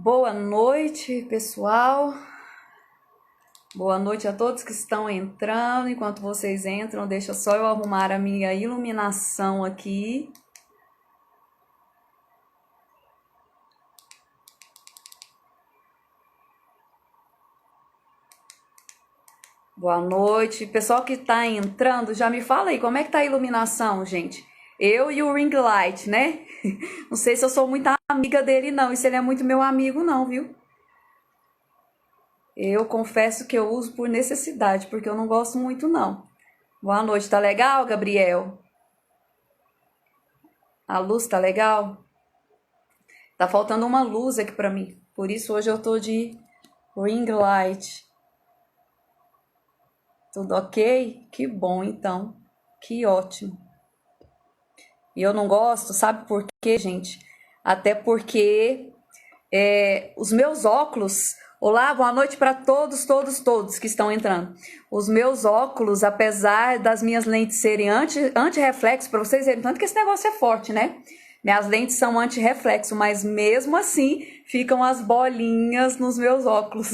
Boa noite, pessoal. Boa noite a todos que estão entrando. Enquanto vocês entram, deixa só eu arrumar a minha iluminação aqui. Boa noite. Pessoal que está entrando, já me fala aí, como é que tá a iluminação, gente? Eu e o ring light, né? Não sei se eu sou muita amiga dele, não. E se ele é muito meu amigo, não, viu? Eu confesso que eu uso por necessidade, porque eu não gosto muito, não. Boa noite, tá legal, Gabriel? A luz tá legal? Tá faltando uma luz aqui pra mim. Por isso hoje eu tô de ring light. Tudo ok? Que bom, então. Que ótimo. E eu não gosto, sabe por quê, gente? Até porque os meus óculos. Olá, boa noite para todos que estão entrando. Os meus óculos, apesar das minhas lentes serem anti-reflexo, para vocês verem, tanto que esse negócio é forte, né? Minhas lentes são anti-reflexo, mas mesmo assim ficam as bolinhas nos meus óculos.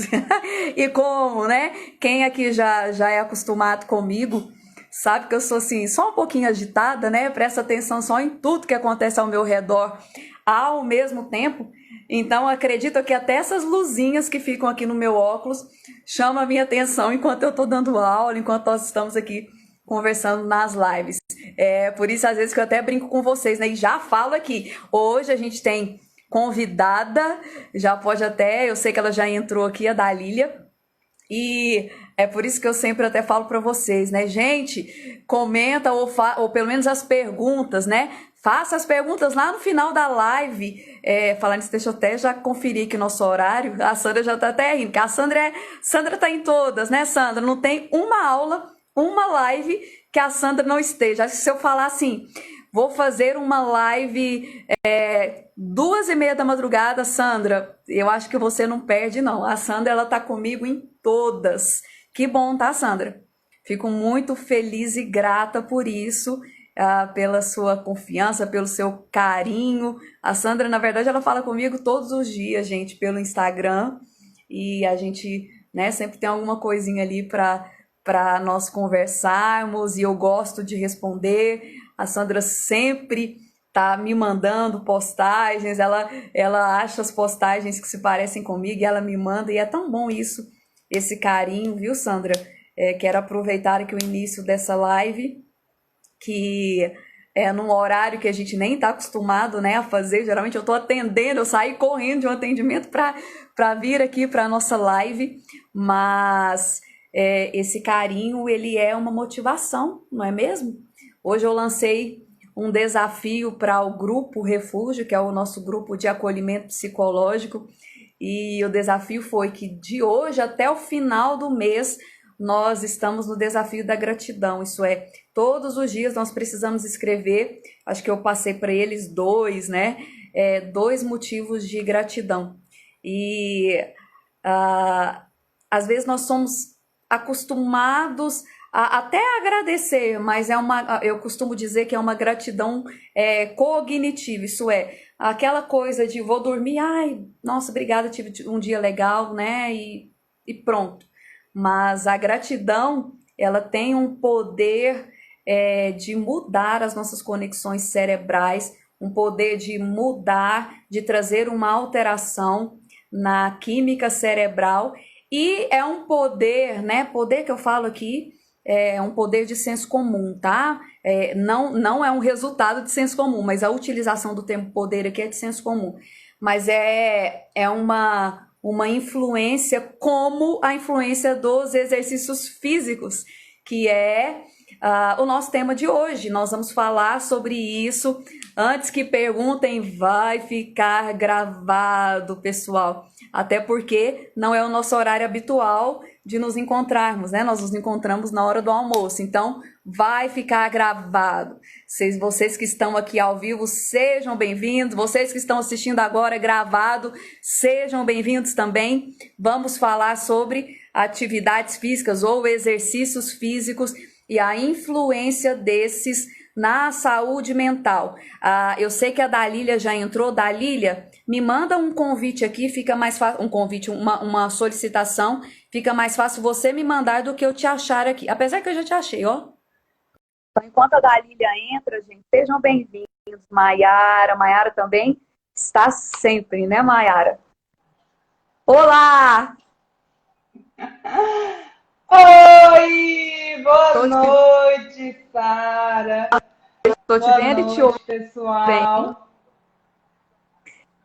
E como, né? Quem aqui já é acostumado comigo sabe que eu sou assim, só um pouquinho agitada, né? Presta atenção só em tudo que acontece ao meu redor ao mesmo tempo. Então, acredito que até essas luzinhas que ficam aqui no meu óculos chamam a minha atenção enquanto eu estou dando aula, enquanto nós estamos aqui conversando nas lives. Por isso, às vezes, que eu até brinco com vocês, né? E já falo aqui. Hoje a gente tem convidada, já pode até, eu sei que ela já entrou aqui, a Dalília. E é por isso que eu sempre até falo para vocês, né? Gente, comenta ou pelo menos as perguntas, né? Faça as perguntas lá no final da live. Falando isso, deixa eu até já conferir aqui o nosso horário. A Sandra já tá até rindo, porque Sandra tá em todas, né, Sandra? Não tem uma aula, uma live que a Sandra não esteja. Acho que se eu falar assim, vou fazer uma live 2:30 da madrugada, Sandra, eu acho que você não perde, não. A Sandra, ela tá comigo em todas. Que bom, tá, Sandra? Fico muito feliz e grata por isso, pela sua confiança, pelo seu carinho. A Sandra, na verdade, ela fala comigo todos os dias, gente, pelo Instagram. E a gente, né, sempre tem alguma coisinha ali para nós conversarmos. E eu gosto de responder. A Sandra sempre tá me mandando postagens, ela acha as postagens que se parecem comigo e ela me manda, e é tão bom isso, esse carinho, viu, Sandra? Quero aproveitar aqui o início dessa live, que é num horário que a gente nem tá acostumado, né, a fazer. Geralmente eu tô atendendo, eu saí correndo de um atendimento para vir aqui para nossa live, mas esse carinho, ele é uma motivação, não é mesmo? Hoje eu lancei um desafio para o Grupo Refúgio, que é o nosso grupo de acolhimento psicológico, e o desafio foi que de hoje até o final do mês nós estamos no desafio da gratidão. Isso é, todos os dias nós precisamos escrever, acho que eu passei para eles 2, né? 2 motivos de gratidão. E às vezes nós somos acostumados até agradecer, mas eu costumo dizer que é uma gratidão cognitiva, isso é, aquela coisa de vou dormir, ai, nossa, obrigada, tive um dia legal, né, e pronto. Mas a gratidão, ela tem um poder de mudar as nossas conexões cerebrais, um poder de mudar, de trazer uma alteração na química cerebral, e é um poder, né, poder que eu falo aqui, é um poder de senso comum, tá? Não é um resultado de senso comum, mas a utilização do termo poder aqui é de senso comum. Mas é uma influência como a influência dos exercícios físicos, que é o nosso tema de hoje. Nós vamos falar sobre isso. Antes que perguntem, vai ficar gravado, pessoal. Até porque não é o nosso horário habitual de nos encontrarmos, né? Nós nos encontramos na hora do almoço. Então, vai ficar gravado. Vocês que estão aqui ao vivo, sejam bem-vindos. Vocês que estão assistindo agora gravado, sejam bem-vindos também. Vamos falar sobre atividades físicas ou exercícios físicos e a influência desses na saúde mental. Eu sei que a Dalília já entrou. Dalília, me manda um convite aqui, fica mais fácil. Um convite, uma solicitação, fica mais fácil você me mandar do que eu te achar aqui. Apesar que eu já te achei, ó. Então, enquanto a Dalília entra, gente, sejam bem-vindos. Maiara, Maiara também está sempre, né, Maiara? Olá! Oi, boa Tô te, noite, Sara. tô te Boa vendo e te ouvindo noite, bem. pessoal.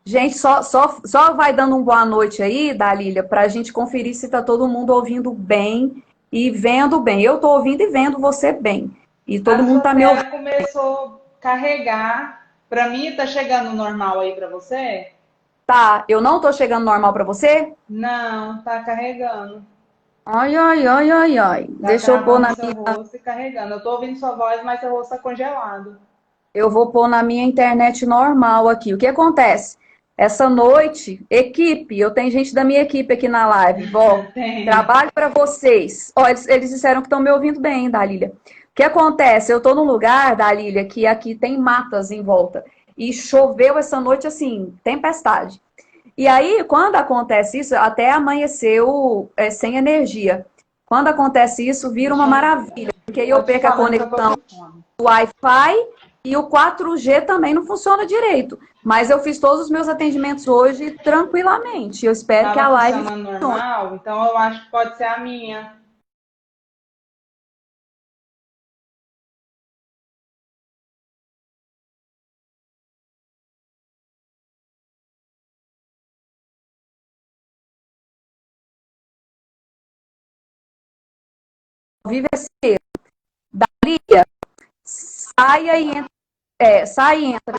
Gente, só vai dando um boa noite aí, Dalília, para a gente conferir se está todo mundo ouvindo bem e vendo bem. Eu estou ouvindo e vendo você bem. E todo A mundo sua está me ouvindo. tela começou a carregar. Para mim, tá chegando normal aí para você? Tá, eu não estou chegando normal para você? Não, tá carregando. Ai, ai, ai, ai, ai. Tá Deixa eu pôr travando na seu minha. rosto e carregando. Eu tô ouvindo sua voz, mas seu rosto tá congelado. Eu vou pôr na minha internet normal aqui. O que acontece? Essa noite, equipe, eu tenho gente da minha equipe aqui na live. Bom, Tem. trabalho para vocês. Ó, eles disseram que estão me ouvindo bem, hein, Dalília. O que acontece? Eu estou num lugar, Dalília, que aqui tem matas em volta. E choveu essa noite, assim, tempestade. E aí, quando acontece isso, até amanheceu sem energia. Quando acontece isso, vira uma Deixa eu. maravilha, porque aí eu Pode ir perco a falando que eu tô conexão com fome. do Wi-Fi e o 4G também não funciona direito. Mas eu fiz todos os meus atendimentos hoje tranquilamente. Eu espero que a Tava live funcionando funcione. normal, então eu acho que pode ser a minha. Vive assim, Lia, saia e entra. Sai e entra.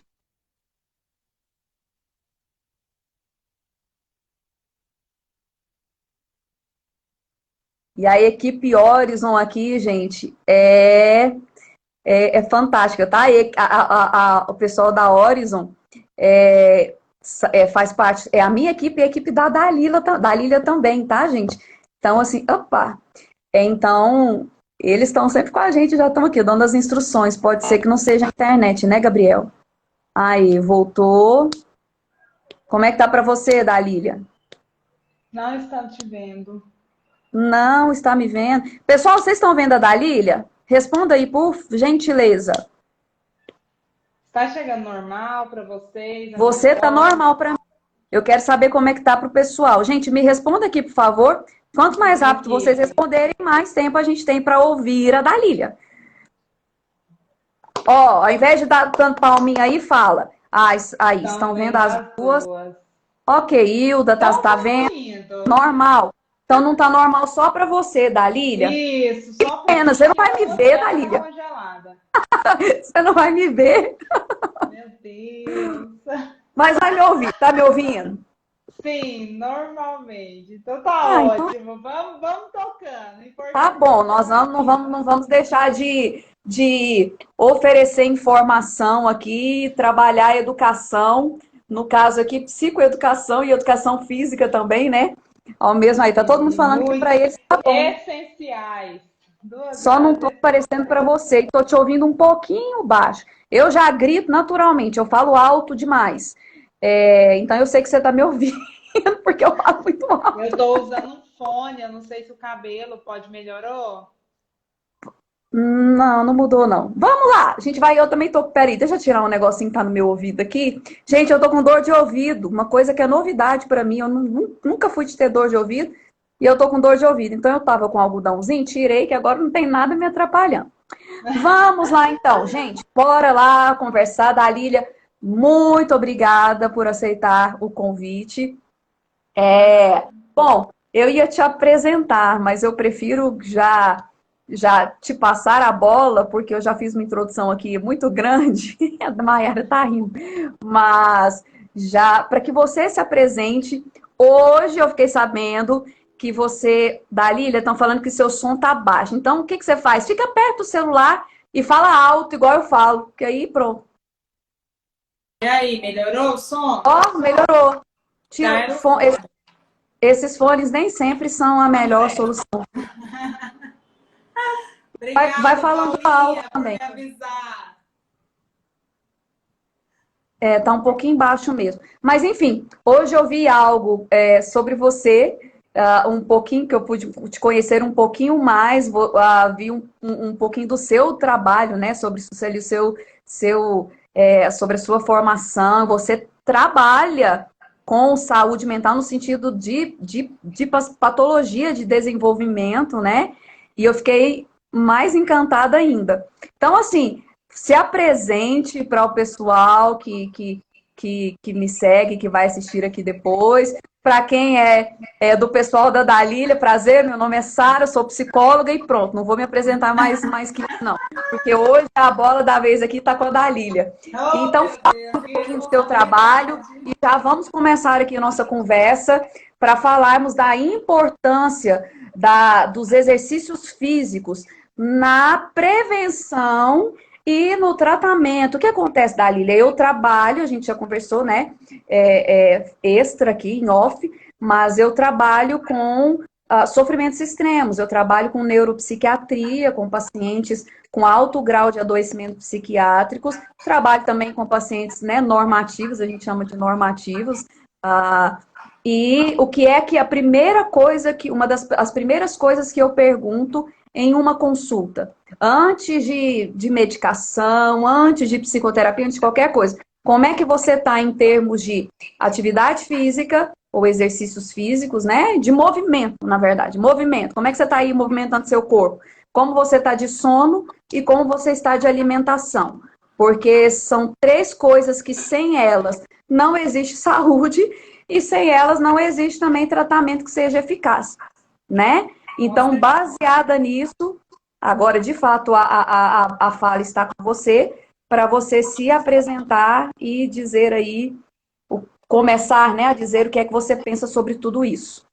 E a equipe Horizon aqui, gente, é fantástica, tá? E o pessoal da Horizon é, faz parte, é a minha equipe e a equipe da Lilia também, tá, gente? Então, assim, opa! Então, eles estão sempre com a gente, já estão aqui, dando as instruções. Pode ser que não seja a internet, né, Gabriel? Aí, voltou. Como é que tá para você, Dalília? Não está te vendo. Não está me vendo. Pessoal, vocês estão vendo a Dalília? Responda aí, por gentileza. Está chegando normal para vocês a minha Você tá voz? normal para mim. Eu quero saber como é que tá pro pessoal. Gente, me responda aqui, por favor. Quanto mais rápido vocês Equipe. responderem, mais tempo a gente tem para ouvir a Dalília. Ó, ao invés de dar tanto palminha aí, fala. Ah, aí, Estão estão vendo vendo as as duas. duas. Ok, Hilda, Estão tá vendo? ouvindo. Normal. Então não tá normal só para você, Dalília. Isso, só para Pena, mim você não que vai a me sua ver, tela está Dalília. congelada. Você não vai me ver, Meu Deus. mas vai me ouvir. Tá me ouvindo? Sim, normalmente. Então tá Ah, então ótimo. Vamos tocando. O tá importante é bom. que Nós estão ouvindo. não vamos deixar de oferecer informação aqui, trabalhar a educação. No caso aqui, psicoeducação e educação física também, né? Ao mesmo aí, tá todo mundo Sim, falando que para muito eles tá bom. essenciais. Duas Só não horas tô aparecendo para essenciais. você e tô te ouvindo um pouquinho baixo. Eu já grito naturalmente, eu falo alto demais. Então eu sei que você tá me ouvindo, porque eu falo muito Eu alto. estou usando um fone, eu não sei se o cabelo pode melhorou. Não, não mudou, não. Vamos lá! A gente vai, eu também tô. Peraí, deixa eu tirar um negocinho que tá no meu ouvido aqui. Gente, eu tô com dor de ouvido, uma coisa que é novidade pra mim. Eu nunca fui de ter dor de ouvido e eu tô com dor de ouvido. Então eu tava com algodãozinho, tirei, que agora não tem nada me atrapalhando. Vamos lá então, gente. Bora lá conversar. Dalília, muito obrigada por aceitar o convite. Bom, eu ia te apresentar, mas eu prefiro já te passar a bola, porque eu já fiz uma introdução aqui muito grande. A Mayara tá rindo. Mas já para que você se apresente, hoje eu fiquei sabendo que você, Dalília, estão falando que seu som tá baixo. Então, o que que você faz? Fica perto do celular e fala alto, igual eu falo, que aí pronto. E aí, melhorou o som? Ó, melhorou. Tá Tira o no fone. fone. Esses fones nem sempre são a melhor solução. Vai Obrigada, falando alto Paulinha, por também. me avisar. Tá um pouquinho baixo mesmo. Mas, enfim, hoje eu vi algo sobre você, um pouquinho, que eu pude te conhecer um pouquinho mais, vi um pouquinho do seu trabalho, né, sobre o sobre a sua formação. Você trabalha com saúde mental no sentido de patologia de desenvolvimento, né? E eu fiquei mais encantada ainda. Então, assim, se apresente para o pessoal que me segue, que vai assistir aqui depois. Para quem é do pessoal da Dalília, prazer, meu nome é Sara, sou psicóloga e pronto, não vou me apresentar mais que isso, não. Porque hoje a bola da vez aqui está com a Dalília. Oh, Então, meu fala Deus, um que pouquinho do seu trabalho responsabilidade. e já vamos começar aqui a nossa conversa para falarmos da importância dos exercícios físicos na prevenção e no tratamento. O que acontece, Dalília? Eu trabalho, a gente já conversou, né? Extra aqui, em off, mas eu trabalho com sofrimentos extremos. Eu trabalho com neuropsiquiatria, com pacientes com alto grau de adoecimento psiquiátricos. Trabalho também com pacientes, né, normativos, a gente chama de normativos. Ah, e o que é que a primeira coisa uma das as primeiras coisas que eu pergunto em uma consulta, antes de medicação, antes de psicoterapia, antes de qualquer coisa, como é que você está em termos de atividade física ou exercícios físicos, né? De movimento, na verdade, movimento. Como é que você está aí movimentando seu corpo? Como você está de sono e como você está de alimentação? Porque são três coisas que sem elas não existe saúde e sem elas não existe também tratamento que seja eficaz, né? Com Então, certeza. baseada nisso, agora de fato a fala está com você, para você se apresentar e dizer aí, começar, né, a dizer o que é que você pensa sobre tudo isso.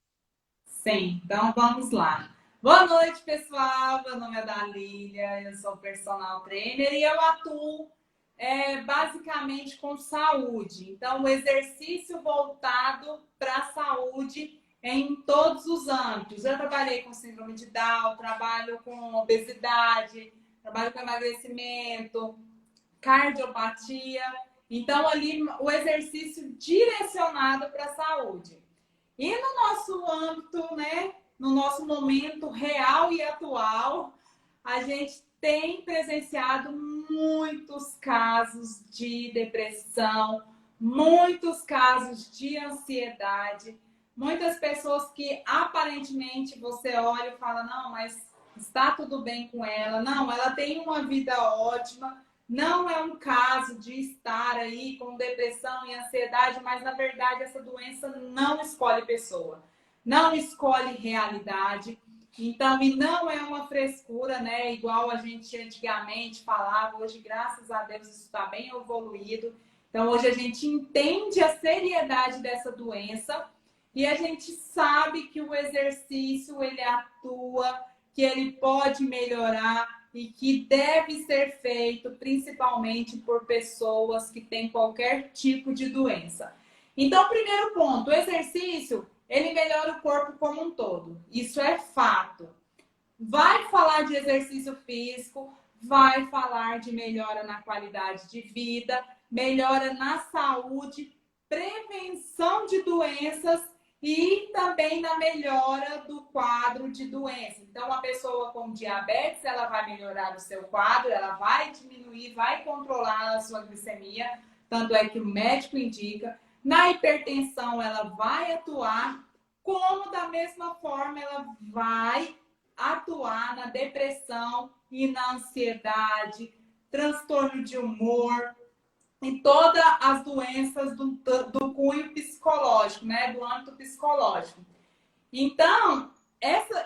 Sim, então vamos lá. Boa noite, pessoal. Meu nome é Dalília, eu sou personal trainer e eu atuo basicamente com saúde. Então, o exercício voltado para a saúde em todos os âmbitos. Eu trabalhei com síndrome de Down, trabalho com obesidade, trabalho com emagrecimento, cardiopatia. Então, ali o exercício direcionado para a saúde. E no nosso âmbito, né, no nosso momento real e atual, a gente tem presenciado muitos casos de depressão, muitos casos de ansiedade, muitas pessoas que aparentemente você olha e fala, não, mas está tudo bem com ela, não, ela tem uma vida ótima, não é um caso de estar aí com depressão e ansiedade, mas na verdade essa doença não escolhe pessoa, não escolhe realidade. Então, e não é uma frescura, né? Igual a gente antigamente falava, hoje, graças a Deus, isso está bem evoluído. Então, hoje a gente entende a seriedade dessa doença e a gente sabe que o exercício, ele atua, que ele pode melhorar e que deve ser feito principalmente por pessoas que têm qualquer tipo de doença. Então, primeiro ponto, o exercício, ele melhora o corpo como um todo. Isso é fato. Vai falar de exercício físico, vai falar de melhora na qualidade de vida, melhora na saúde, prevenção de doenças e também na melhora do quadro de doença. Então, a pessoa com diabetes, ela vai melhorar o seu quadro, ela vai diminuir, vai controlar a sua glicemia, tanto é que o médico indica. Na hipertensão, ela vai atuar, como da mesma forma ela vai atuar na depressão e na ansiedade, transtorno de humor e todas as doenças do cunho psicológico, né? Do âmbito psicológico. Então,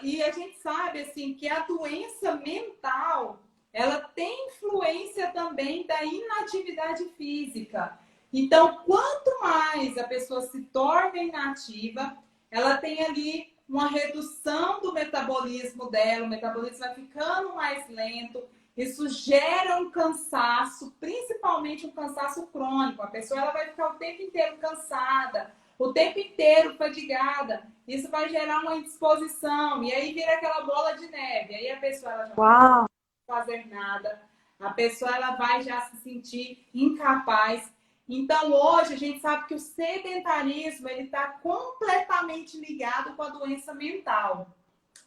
e a gente sabe assim que a doença mental, ela tem influência também da inatividade física. Então, quanto mais a pessoa se torna inativa, ela tem ali uma redução do metabolismo dela, o metabolismo vai ficando mais lento, isso gera um cansaço, principalmente um cansaço crônico. A pessoa ela vai ficar o tempo inteiro cansada, o tempo inteiro fadigada. Isso vai gerar uma indisposição e aí vira aquela bola de neve. Aí a pessoa ela já não Uau! vai fazer nada, a pessoa ela vai já se sentir incapaz. Então, hoje, a gente sabe que o sedentarismo ele está completamente ligado com a doença mental.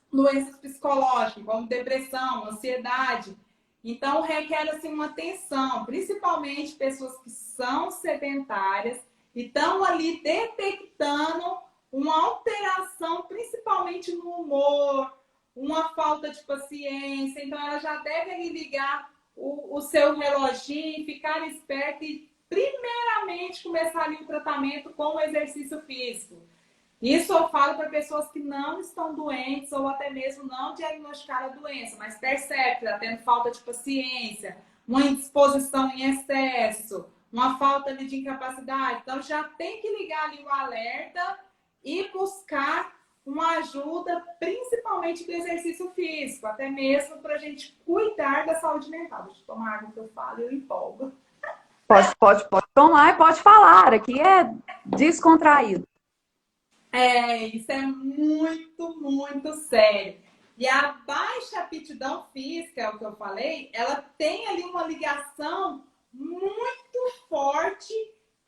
Doenças psicológicas, como depressão, ansiedade. Então, requer assim, uma atenção, principalmente pessoas que são sedentárias e estão ali detectando uma alteração, principalmente no humor, uma falta de paciência. Então, ela já deve ligar o seu reloginho, ficar esperta e, primeiramente, começar ali o tratamento com o exercício físico. Isso eu falo para pessoas que não estão doentes ou até mesmo não diagnosticaram a doença, mas percebe que está tendo falta de paciência, uma indisposição em excesso, uma falta ali de incapacidade. Então já tem que ligar ali o alerta e buscar uma ajuda, principalmente do exercício físico, até mesmo para a gente cuidar da saúde mental. Deixa eu tomar água que eu falo e eu empolgo. Pode tomar e pode falar. Aqui é descontraído. Isso é muito, muito sério. E a baixa aptidão física, é o que eu falei, ela tem ali uma ligação muito forte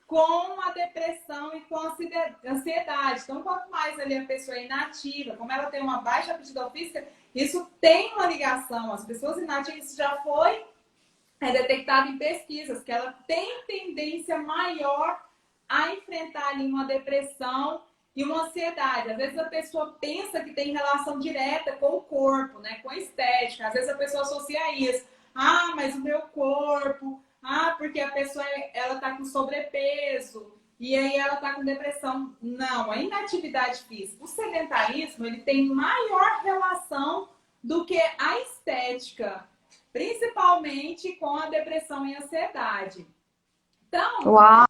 com a depressão e com a ansiedade. Então, quanto mais ali a pessoa é inativa, como ela tem uma baixa aptidão física, isso tem uma ligação. As pessoas inativas, isso já foi detectado em pesquisas, que ela tem tendência maior a enfrentar ali uma depressão e uma ansiedade. Às vezes a pessoa pensa que tem relação direta com o corpo, né? Com a estética. Às vezes a pessoa associa isso. Ah, mas o meu corpo. Ah, porque a pessoa ela tá com sobrepeso e aí ela tá com depressão. Não, a inatividade física, o sedentarismo, ele tem maior relação do que a estética, principalmente com a depressão e ansiedade. Então, Uau!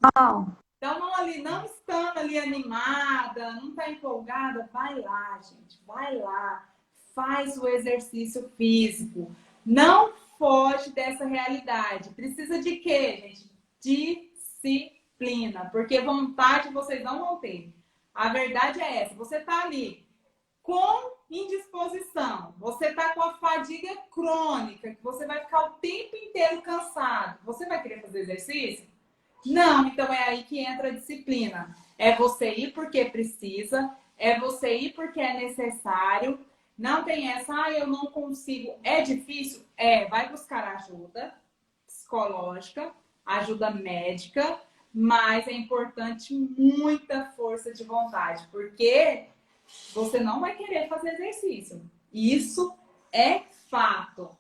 então, não estando ali animada, não está empolgada, vai lá, gente, vai lá, faz o exercício físico. Não foge dessa realidade. Precisa de quê, gente? Disciplina, porque vontade vocês não vão ter. A verdade é essa, você está ali com indisposição, você está com a fadiga crônica, que você vai ficar o tempo inteiro cansado. Você vai querer fazer exercício? Não, então é aí que entra a disciplina. É você ir porque precisa, é você ir porque é necessário. Não tem essa, eu não consigo, é difícil? Vai buscar ajuda psicológica, ajuda médica, mas é importante muita força de vontade, porque você não vai querer fazer exercício. Isso é fato.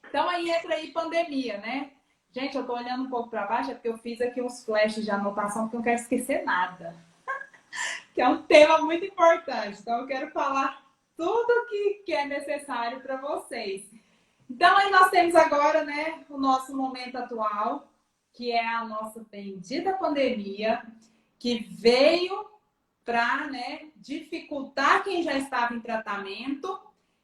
Então aí entra aí pandemia, né? Gente, eu tô olhando um pouco para baixo, é porque eu fiz aqui uns flashes de anotação, porque eu não quero esquecer nada. Que é um tema muito importante. Então, eu quero falar tudo que é necessário para vocês. Então, aí nós temos agora, né, o nosso momento atual, que é a nossa bendita pandemia, que veio para, né, dificultar quem já estava em tratamento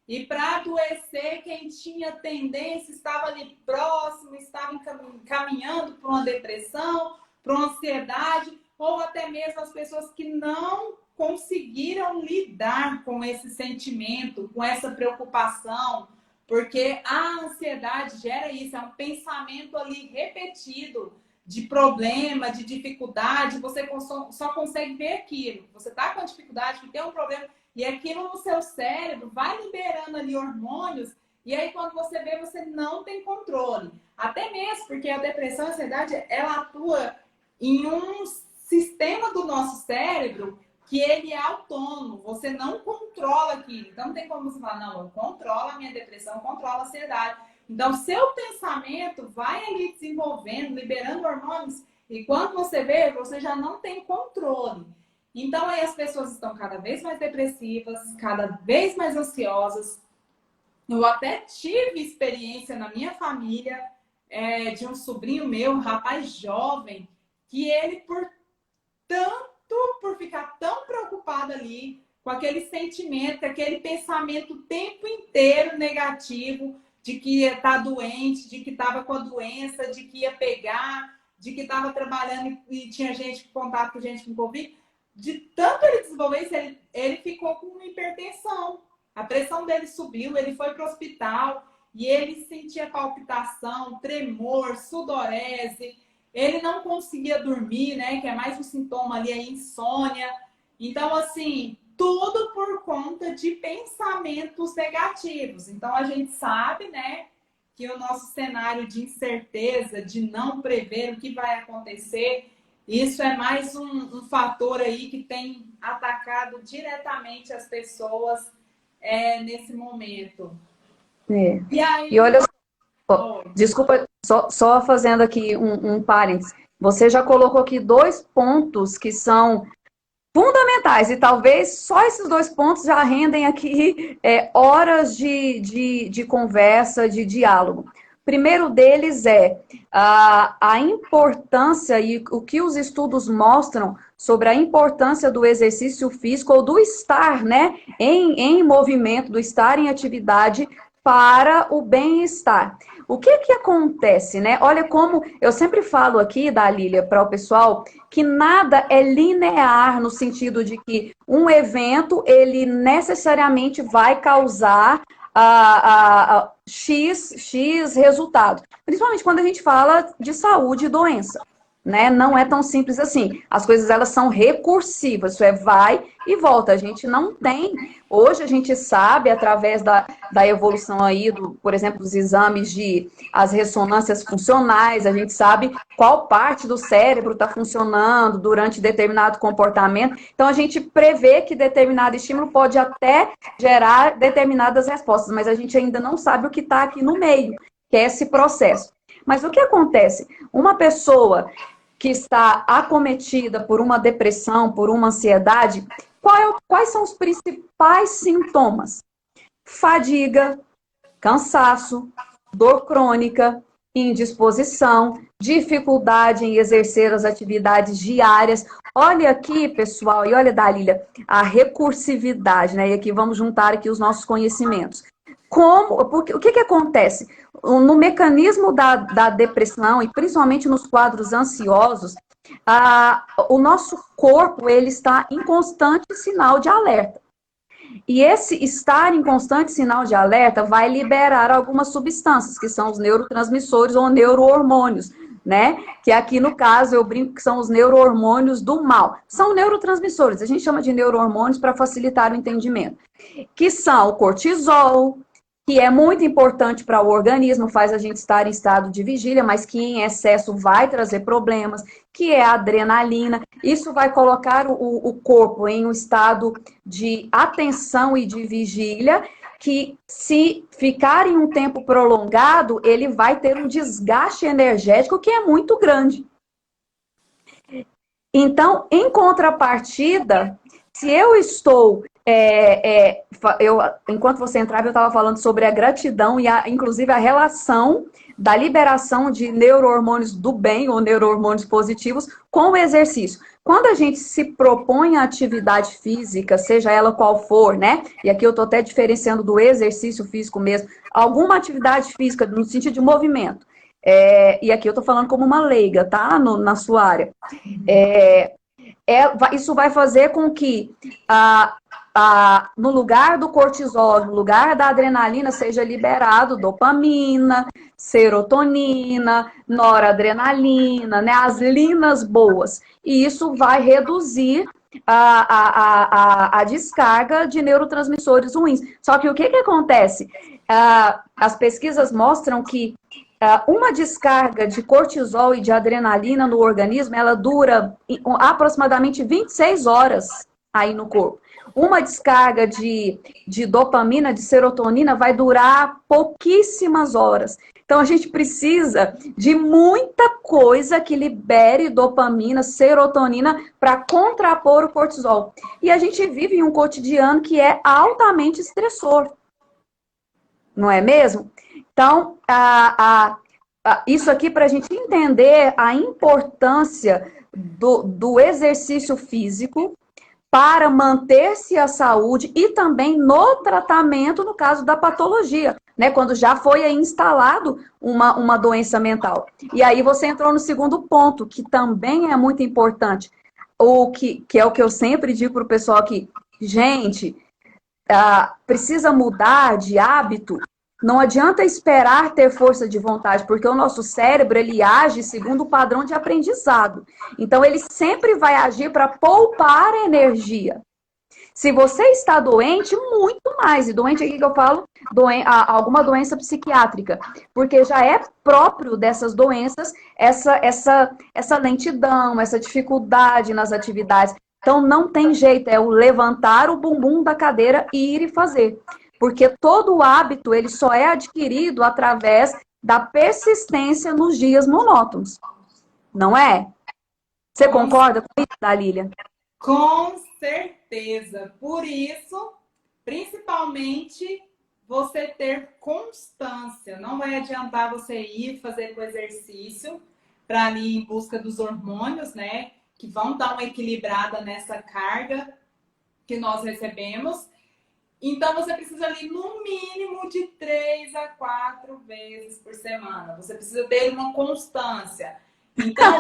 e para adoecer quem tinha tendência, estava ali próximo, estava caminhando para uma depressão, para uma ansiedade, ou até mesmo as pessoas que não conseguiram lidar com esse sentimento, com essa preocupação, porque a ansiedade gera isso, é um pensamento ali repetido de problema, de dificuldade, você só consegue ver aquilo. Você está com a dificuldade, que tem um problema, e aquilo no seu cérebro vai liberando ali hormônios, e aí quando você vê, você não tem controle. Até mesmo porque a depressão e a ansiedade, ela atua em um sistema do nosso cérebro que ele é autônomo, você não controla aquilo. Então não tem como você falar, não, eu controlo a minha depressão, eu controlo a ansiedade. Então, seu pensamento vai ali desenvolvendo, liberando hormônios, e quando você vê, você já não tem controle. Então, aí as pessoas estão cada vez mais depressivas, cada vez mais ansiosas. Eu até tive experiência na minha família de um sobrinho meu, um rapaz jovem, que ele, por ficar tão preocupado ali, com aquele sentimento, aquele pensamento o tempo inteiro negativo, de que ia estar doente, de que estava com a doença, de que ia pegar, de que estava trabalhando e tinha gente com contato com gente com Covid. De tanto ele desenvolver isso, ele ficou com hipertensão. A pressão dele subiu, ele foi para o hospital e ele sentia palpitação, tremor, sudorese. ele não conseguia dormir, né? Que é mais um sintoma ali, a insônia. Então, assim, tudo por conta de pensamentos negativos. Então, a gente sabe, né, que o nosso cenário de incerteza, de não prever o que vai acontecer, isso é mais um fator aí que tem atacado diretamente as pessoas nesse momento. É. E E aí, olha só, oi. desculpa, só fazendo aqui um parênteses. Você já colocou aqui dois pontos que são fundamentais, e talvez só esses dois pontos já rendem aqui horas de conversa, de diálogo. Primeiro deles é a importância e o que os estudos mostram sobre a importância do exercício físico ou do estar, né, em movimento, do estar em atividade para o bem-estar. O que que acontece, né? Olha como eu sempre falo aqui, Dalília, para o pessoal, que nada é linear no sentido de que um evento, ele necessariamente vai causar X resultado. Principalmente quando a gente fala de saúde e doença, né? Não é tão simples assim. As coisas, elas são recursivas, isso é vai e volta. A gente não tem... Hoje a gente sabe, através da evolução aí, por exemplo, dos exames as ressonâncias funcionais, a gente sabe qual parte do cérebro está funcionando durante determinado comportamento. Então, a gente prevê que determinado estímulo pode até gerar determinadas respostas, mas a gente ainda não sabe o que está aqui no meio, que é esse processo. Mas o que acontece? Uma pessoa que está acometida por uma depressão, por uma ansiedade, quais são os principais sintomas? Fadiga, cansaço, dor crônica, indisposição, dificuldade em exercer as atividades diárias. Olha aqui, pessoal, e olha, Dalília, a recursividade, né? E aqui vamos juntar aqui os nossos conhecimentos. O que acontece? No mecanismo da depressão, e principalmente nos quadros ansiosos, o nosso corpo, ele está em constante sinal de alerta. E esse estar em constante sinal de alerta vai liberar algumas substâncias, que são os neurotransmissores ou neurohormônios, né? Que aqui no caso eu brinco que são os neurohormônios do mal. São neurotransmissores, a gente chama de neurohormônios para facilitar o entendimento. Que são o cortisol, que é muito importante para o organismo, faz a gente estar em estado de vigília, mas que em excesso vai trazer problemas, que é a adrenalina. Isso vai colocar o corpo em um estado de atenção e de vigília, que se ficar em um tempo prolongado, ele vai ter um desgaste energético que é muito grande. Então, em contrapartida, se eu estou... enquanto você entrava, eu estava falando sobre a gratidão e, inclusive, a relação da liberação de neurohormônios do bem ou neurohormônios positivos com o exercício. Quando a gente se propõe a atividade física, seja ela qual for, né? E aqui eu estou até diferenciando do exercício físico mesmo, alguma atividade física no sentido de movimento. E aqui eu estou falando como uma leiga, tá? Na sua área. Isso vai fazer com que no lugar do cortisol, no lugar da adrenalina, seja liberado dopamina, serotonina, noradrenalina, né, as linas boas. E isso vai reduzir a descarga de neurotransmissores ruins. Só que o que acontece? As pesquisas mostram que uma descarga de cortisol e de adrenalina no organismo, ela dura aproximadamente 26 horas aí no corpo. Uma descarga de dopamina, de serotonina, vai durar pouquíssimas horas. Então, a gente precisa de muita coisa que libere dopamina, serotonina, para contrapor o cortisol. E a gente vive em um cotidiano que é altamente estressor. Não é mesmo? Então, isso aqui para a gente entender a importância do exercício físico para manter-se a saúde e também no tratamento, no caso da patologia, né? Quando já foi instalado uma doença mental. E aí você entrou no segundo ponto, que também é muito importante, que é o que eu sempre digo para o pessoal aqui. Gente, precisa mudar de hábito Não adianta esperar ter força de vontade, porque o nosso cérebro, ele age segundo o padrão de aprendizado. Então, ele sempre vai agir para poupar energia. Se você está doente, muito mais. E doente aqui que eu falo, alguma doença psiquiátrica. Porque já é próprio dessas doenças essa lentidão, essa dificuldade nas atividades. Então não tem jeito, é o levantar o bumbum da cadeira e ir e fazer. Porque todo o hábito, ele só é adquirido através da persistência nos dias monótonos. Não é? Você Com, concorda com isso, Dalília? com certeza. Por isso, principalmente, você ter constância. Não vai adiantar você ir fazer o exercício para ir em busca dos hormônios, né? Que vão dar uma equilibrada nessa carga que nós recebemos. Então, você precisa ali, no mínimo, de 3 a 4 vezes por semana. Você precisa ter uma constância. Então,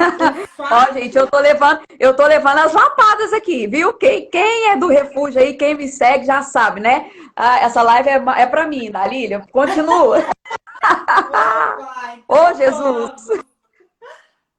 Ó, gente, eu tô levando as lapadas aqui, viu? Quem é do refúgio aí, quem me segue já sabe, né? Ah, essa live é pra mim, Dalília. Continua. Opa, Ô, então Jesus! vamos.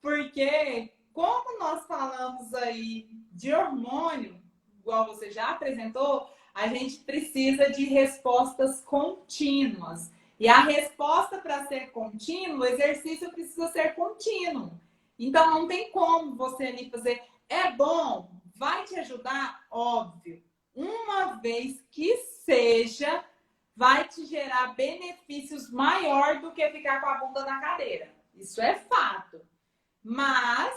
Porque, como nós falamos aí de hormônio, igual você já apresentou, a gente precisa de respostas contínuas. E a resposta para ser contínuo, o exercício precisa ser contínuo. Então, não tem como você ali fazer. É bom, vai te ajudar, óbvio. Uma vez que seja, vai te gerar benefícios maior do que ficar com a bunda na cadeira. Isso é fato. Mas,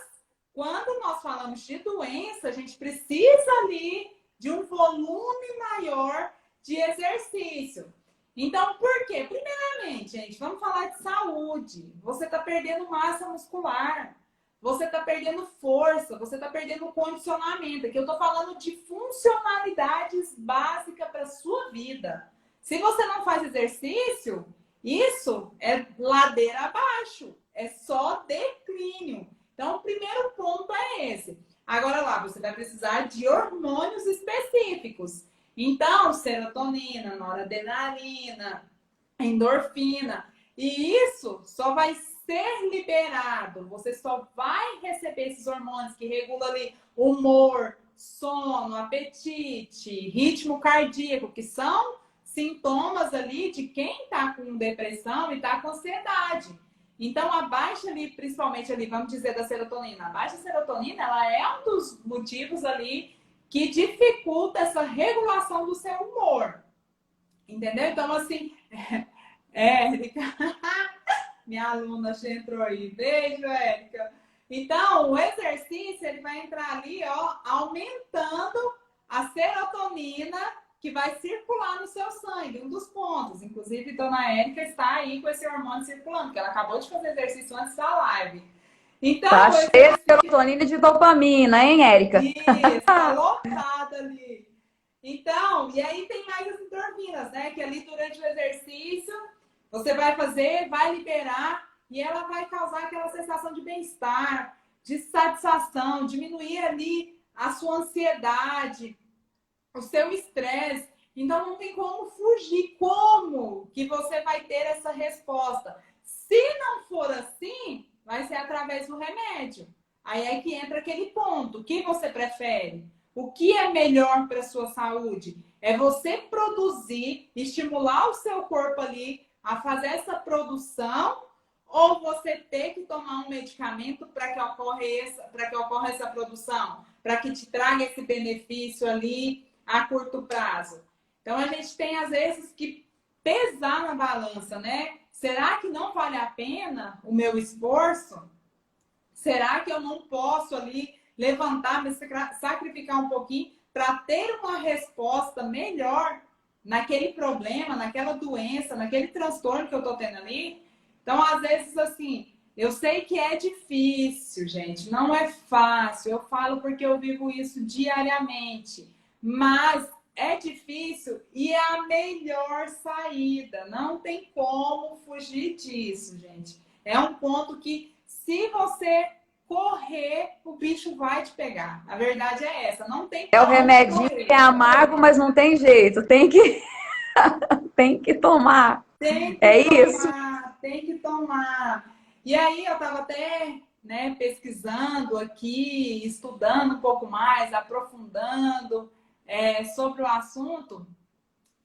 quando nós falamos de doença, a gente precisa ali de um volume maior de exercício. Então, por quê? Primeiramente, gente, vamos falar de saúde. Você está perdendo massa muscular. Você está perdendo força. Você está perdendo condicionamento. Aqui eu estou falando de funcionalidades básicas para a sua vida. Se você não faz exercício, isso é ladeira abaixo. É só declínio. Então, o primeiro ponto é esse. Agora lá, você vai precisar de hormônios específicos. Então, serotonina, noradrenalina, endorfina. E isso só vai ser liberado. Você só vai receber esses hormônios que regulam ali humor, sono, apetite, ritmo cardíaco, que são sintomas ali de quem está com depressão e está com ansiedade. Então, a baixa ali, principalmente ali, vamos dizer, da serotonina. A baixa serotonina, ela é um dos motivos ali que dificulta essa regulação do seu humor. Entendeu? Então, assim, Érica, minha aluna já entrou aí. Beijo, Érica. Então, o exercício, ele vai entrar ali, ó, aumentando a serotonina que vai circular no seu sangue, um dos pontos. Inclusive, Dona Érica está aí com esse hormônio circulando, porque ela acabou de fazer exercício antes da live. Então, Tá cheia de serotonina e de dopamina, hein, Érica? isso, tá lotada ali. Então, e aí tem mais as endorfinas, né? Que ali durante o exercício, você vai fazer, vai liberar, e ela vai causar aquela sensação de bem-estar, de satisfação, diminuir ali a sua ansiedade, o seu estresse. Então, não tem como fugir. Como que você vai ter essa resposta? Se não for assim, vai ser através do remédio. Aí é que entra aquele ponto. O que você prefere? O que é melhor para a sua saúde? É você produzir, estimular o seu corpo ali a fazer essa produção, ou você ter que tomar um medicamento para que ocorra essa produção, para que te traga esse benefício ali a curto prazo. Então, a gente tem, às vezes, que pesar na balança, né? Será que não vale a pena o meu esforço? Será que eu não posso ali levantar, me sacrificar um pouquinho para ter uma resposta melhor naquele problema, naquela doença, naquele transtorno que eu estou tendo ali? Então, às vezes, assim, eu sei que é difícil, gente, não é fácil. Eu falo porque eu vivo isso diariamente. Mas é difícil e é a melhor saída. Não tem como fugir disso, gente. É um ponto que, se você correr, o bicho vai te pegar. A verdade é essa. Não tem É o como remedinho correr. que é amargo, mas não tem jeito. Tem que tomar. Tem que É isso. tomar, tem que tomar. E aí eu estava até, né, pesquisando aqui, estudando um pouco mais, aprofundando sobre o assunto.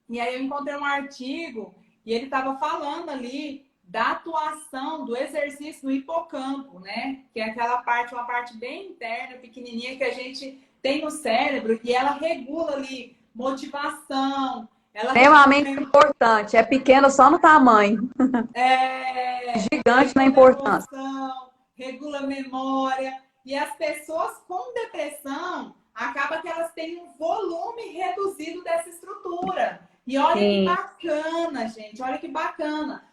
E aí eu encontrei um artigo e ele estava falando ali da atuação do exercício no hipocampo, né? Que é aquela parte, uma parte bem interna, pequenininha que a gente tem no cérebro e ela regula ali motivação, ela regula Extremamente importante. É pequeno só no tamanho, gigante na regula importância. emoção, regula memória. E as pessoas com depressão, acaba que elas têm um volume reduzido dessa estrutura. E olha que Sim. bacana, gente, olha que bacana.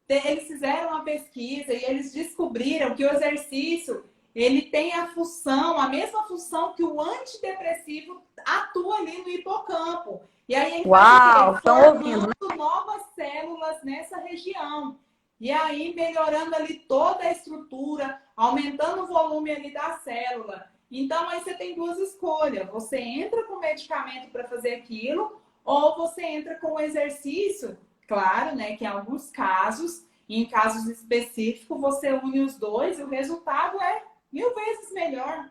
Eles fizeram uma pesquisa e eles descobriram que o exercício, ele tem a função, a mesma função que o antidepressivo atua ali no hipocampo. E aí ele faz o Uau, quê? estão ouvindo, né? Formando novas células nessa região. E aí melhorando ali toda a estrutura, aumentando o volume ali da célula. Então aí você tem duas escolhas. Você entra com medicamento para fazer aquilo, ou você entra com o exercício, claro, né? Que em alguns casos, em casos específicos, você une os dois e o resultado é 1000 vezes melhor.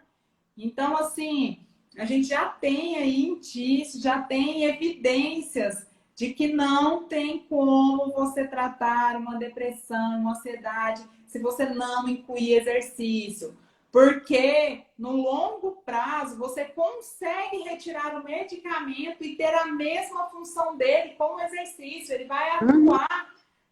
Então, assim, a gente já tem aí indícios, já tem evidências de que não tem como você tratar uma depressão, uma ansiedade, se você não incluir exercício. Porque no longo prazo você consegue retirar o medicamento e ter a mesma função dele com o exercício. Ele vai Uhum. atuar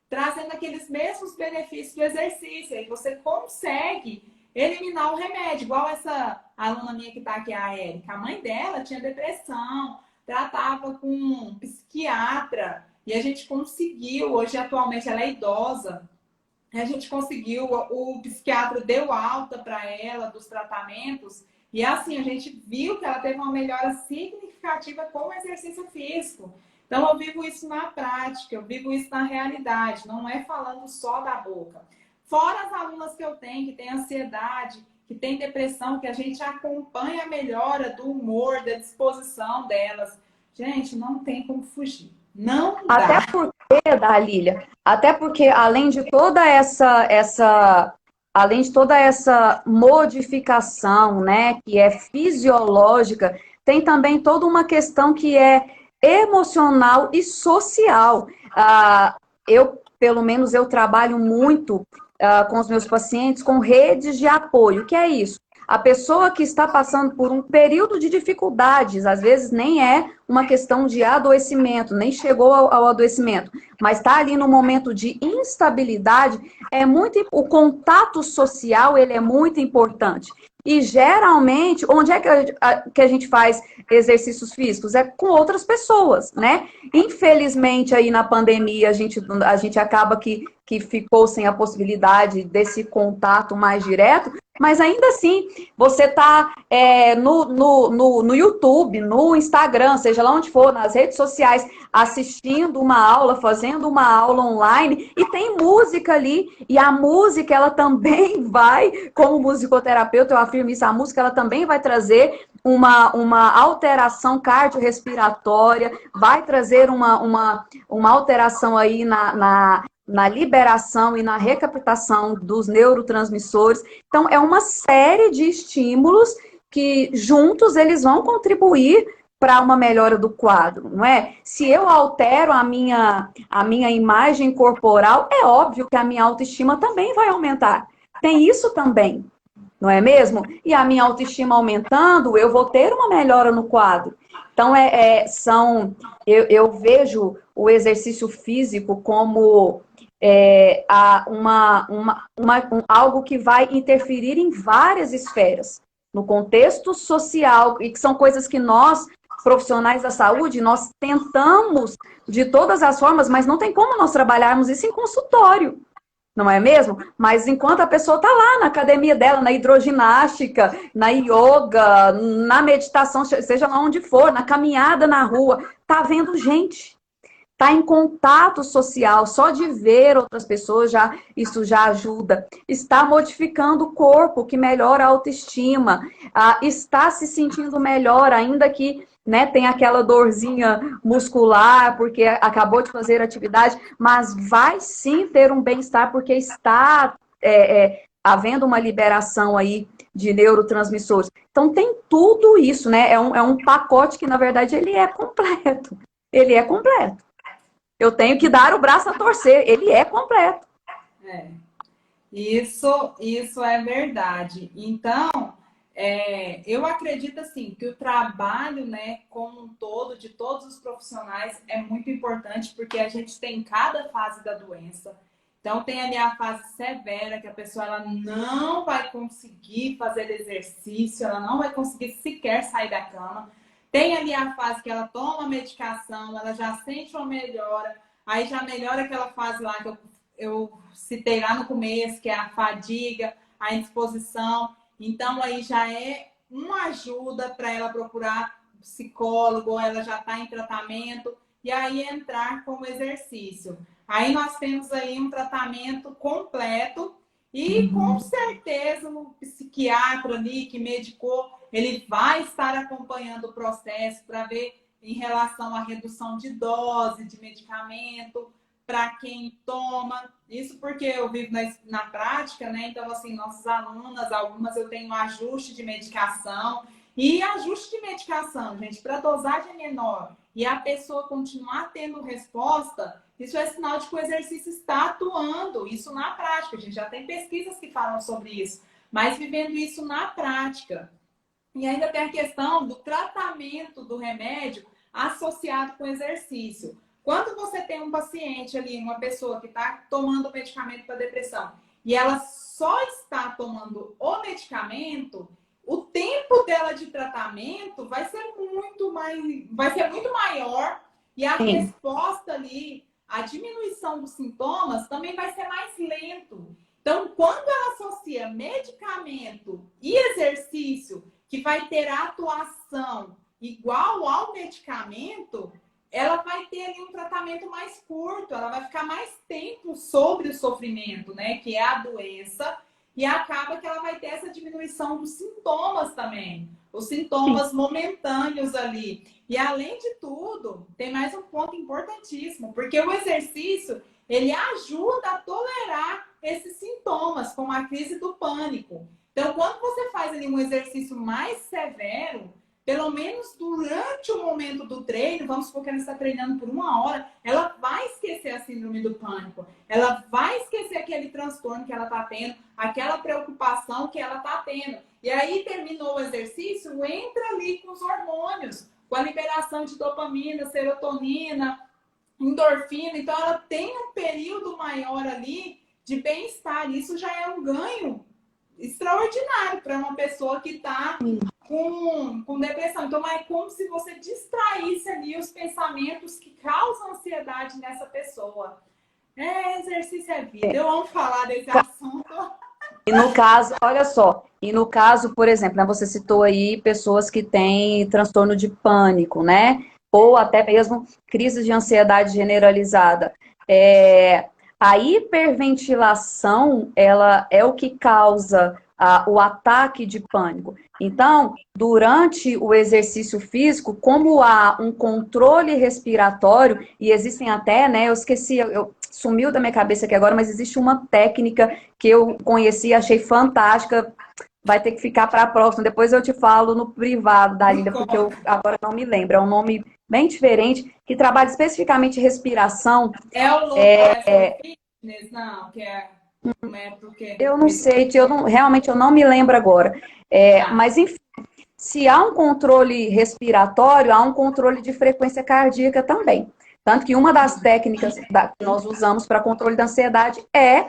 trazendo aqueles mesmos benefícios do exercício. Aí você consegue eliminar o remédio. Igual essa aluna minha que está aqui, a Érica. A mãe dela tinha depressão, tratava com um psiquiatra. E a gente conseguiu, hoje atualmente ela é idosa, a gente conseguiu, o psiquiatra deu alta para ela dos tratamentos. E assim, a gente viu que ela teve uma melhora significativa com o exercício físico. Então, eu vivo isso na prática, eu vivo isso na realidade, não é falando só da boca. Fora as alunas que eu tenho, que têm ansiedade, que têm depressão, que a gente acompanha a melhora do humor, da disposição delas. Gente, não tem como fugir. Não Até dá. porque, Dalília, até porque além de toda essa modificação, né, que é fisiológica, tem também toda uma questão que é emocional e social. Pelo menos, eu trabalho muito com os meus pacientes com redes de apoio. O que é isso? A pessoa que está passando por um período de dificuldades, às vezes nem é uma questão de adoecimento, nem chegou ao adoecimento, mas está ali no momento de instabilidade, o contato social ele é muito importante. E geralmente, onde é que a gente faz exercícios físicos? É com outras pessoas, né? Infelizmente, aí na pandemia, a gente acaba que ficou sem a possibilidade desse contato mais direto, mas ainda assim, você está no YouTube, no Instagram, seja lá onde for, nas redes sociais, assistindo uma aula, fazendo uma aula online, e tem música ali, e a música, ela também vai, como musicoterapeuta, eu afirmo isso, a música, ela também vai trazer uma alteração cardiorrespiratória, vai trazer uma alteração aí na liberação e na recaptação dos neurotransmissores. Então, é uma série de estímulos que juntos eles vão contribuir para uma melhora do quadro, não é? Se eu altero a minha imagem corporal, é óbvio que a minha autoestima também vai aumentar. Tem isso também, não é mesmo? E a minha autoestima aumentando, eu vou ter uma melhora no quadro. Então, eu vejo o exercício físico como algo que vai interferir em várias esferas, no contexto social, e que são coisas que nós, profissionais da saúde, nós tentamos de todas as formas, mas não tem como nós trabalharmos isso em consultório. Não é mesmo? Mas enquanto a pessoa está lá na academia dela, na hidroginástica, na yoga, na meditação, seja lá onde for, na caminhada na rua, está vendo gente, está em contato social, só de ver outras pessoas, isso já ajuda. Está modificando o corpo, que melhora a autoestima. Está se sentindo melhor, ainda que né? Tem aquela dorzinha muscular porque acabou de fazer atividade, mas vai sim ter um bem-estar porque está havendo uma liberação aí de neurotransmissores. Então tem tudo isso, né? É um pacote que, na verdade, ele é completo. Ele é completo. Eu tenho que dar o braço a torcer. Ele é completo. É. Isso é verdade. Então, eu acredito assim que o trabalho, né, como um todo, de todos os profissionais, é muito importante porque a gente tem cada fase da doença. Então, tem ali a fase severa, que a pessoa ela não vai conseguir fazer exercício, ela não vai conseguir sequer sair da cama. Tem ali a fase que ela toma medicação, ela já sente uma melhora, aí já melhora aquela fase lá que eu citei lá no começo, que é a fadiga, a indisposição. Então, aí já é uma ajuda para ela procurar psicólogo, ou ela já está em tratamento, e aí entrar com o exercício. Aí nós temos aí um tratamento completo e com certeza o psiquiatra ali que medicou, ele vai estar acompanhando o processo para ver em relação à redução de dose de medicamento, para quem toma. Isso porque eu vivo na prática, né? Então, assim, nossas alunas, algumas eu tenho ajuste de medicação. E ajuste de medicação, gente, para dosagem menor e a pessoa continuar tendo resposta, isso é sinal de que o exercício está atuando. Isso na prática. A gente já tem pesquisas que falam sobre isso. Mas vivendo isso na prática. E ainda tem a questão do tratamento do remédio associado com exercício. Quando você tem um paciente ali, uma pessoa que está tomando medicamento para depressão, e ela só está tomando o medicamento, o tempo dela de tratamento vai ser muito maior e a Sim. resposta ali, a diminuição dos sintomas também vai ser mais lento. Então, quando ela associa medicamento e exercício, que vai ter atuação igual ao medicamento, ela vai ter ali um tratamento mais curto, ela vai ficar mais tempo sobre o sofrimento, né? Que é a doença, e acaba que ela vai ter essa diminuição dos sintomas também, os sintomas momentâneos ali. E além de tudo, tem mais um ponto importantíssimo, porque o exercício, ele ajuda a tolerar esses sintomas, como a crise do pânico. Então, quando você faz ali um exercício mais severo, pelo menos durante o momento do treino, vamos supor que ela está treinando por 1 hora, ela vai esquecer a síndrome do pânico. Ela vai esquecer aquele transtorno que ela está tendo, aquela preocupação que ela está tendo. E aí, terminou o exercício, entra ali com os hormônios, com a liberação de dopamina, serotonina, endorfina. Então, ela tem um período maior ali de bem-estar. Isso já é um ganho extraordinário para uma pessoa que está com depressão. Então, é como se você distraísse ali os pensamentos que causam ansiedade nessa pessoa. Exercício é vida. Eu amo falar desse assunto. E no caso, olha só, e no caso, por exemplo, né, você citou aí pessoas que têm transtorno de pânico, né? Ou até mesmo crise de ansiedade generalizada. A hiperventilação, ela é o que causa o ataque de pânico. Então, durante o exercício físico, como há um controle respiratório, e existem até, né, eu esqueci, sumiu da minha cabeça aqui agora, mas existe uma técnica que eu conheci, achei fantástica, vai ter que ficar para a próxima, depois eu te falo no privado da Lília, porque eu agora não me lembro, é um nome bem diferente, que trabalha especificamente respiração. É o Low Fitness, não, que é um método que... Eu não sei, realmente eu não me lembro agora. Mas, enfim, se há um controle respiratório, há um controle de frequência cardíaca também. Tanto que uma das técnicas que nós usamos para controle da ansiedade é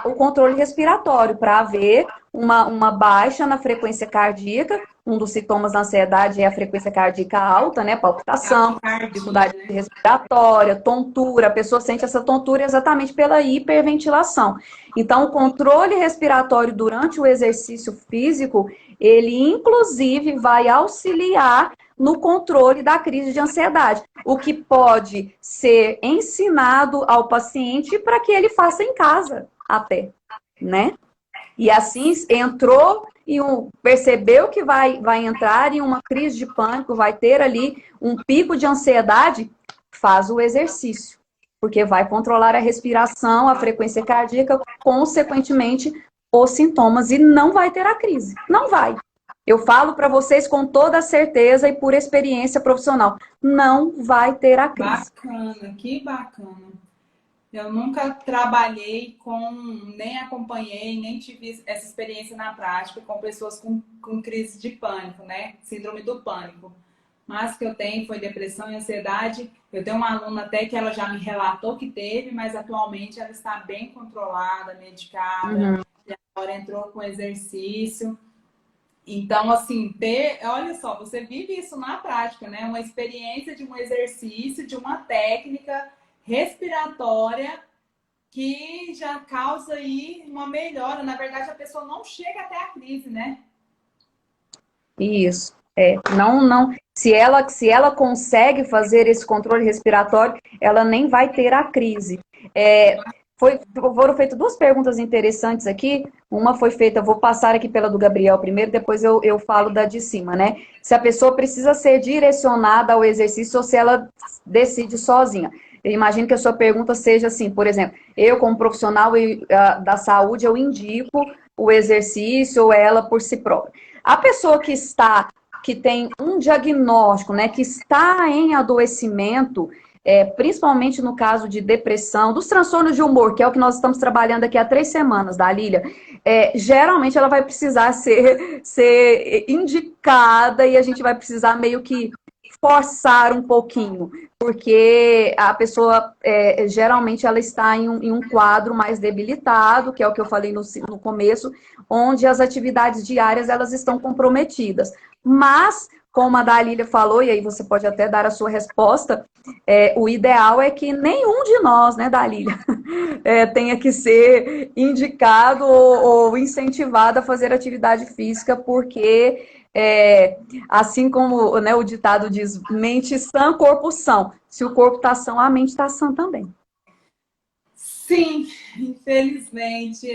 o controle respiratório, para haver uma baixa na frequência cardíaca. Um dos sintomas da ansiedade é a frequência cardíaca alta, né? Palpitação, dificuldade respiratória, tontura. A pessoa sente essa tontura exatamente pela hiperventilação. Então, o controle respiratório durante o exercício físico, ele inclusive vai auxiliar no controle da crise de ansiedade, o que pode ser ensinado ao paciente para que ele faça em casa até, né? E assim entrou e percebeu que vai entrar em uma crise de pânico, vai ter ali um pico de ansiedade, faz o exercício. Porque vai controlar a respiração, a frequência cardíaca, consequentemente, os sintomas, e não vai ter a crise. Não vai. Eu falo para vocês com toda certeza e por experiência profissional, não vai ter a crise. Bacana, que bacana. Eu nunca trabalhei com, nem acompanhei, nem tive essa experiência na prática com pessoas com crise de pânico, né? Síndrome do pânico. Mas que eu tenho foi depressão e ansiedade. Eu tenho uma aluna até que ela já me relatou que teve, mas atualmente ela está bem controlada, medicada, e agora entrou com exercício. Então, assim, olha só, você vive isso na prática, né? Uma experiência de um exercício, de uma técnica respiratória que já causa aí uma melhora. Na verdade, a pessoa não chega até a crise, né? Isso. Não. Se ela consegue fazer esse controle respiratório, ela nem vai ter a crise. Foram feitas duas perguntas interessantes aqui. Uma foi feita, vou passar aqui pela do Gabriel primeiro, depois eu falo da de cima, né? Se a pessoa precisa ser direcionada ao exercício ou se ela decide sozinha. Eu imagino que a sua pergunta seja assim, por exemplo, eu como profissional da saúde, eu indico o exercício ou ela por si própria. A pessoa que tem um diagnóstico, né, que está em adoecimento, principalmente no caso de depressão, dos transtornos de humor, que é o que nós estamos trabalhando aqui há 3 semanas, da Lília, geralmente ela vai precisar ser indicada e a gente vai precisar meio que forçar um pouquinho, porque a pessoa, geralmente, ela está em um quadro mais debilitado, que é o que eu falei no começo, onde as atividades diárias, elas estão comprometidas. Mas, como a Dalília falou, e aí você pode até dar a sua resposta, o ideal é que nenhum de nós, né, Dalília, tenha que ser indicado ou incentivado a fazer atividade física, porque assim como, né, o ditado diz, mente sã, corpo são. Se o corpo está são, a mente está sã também. Sim, infelizmente,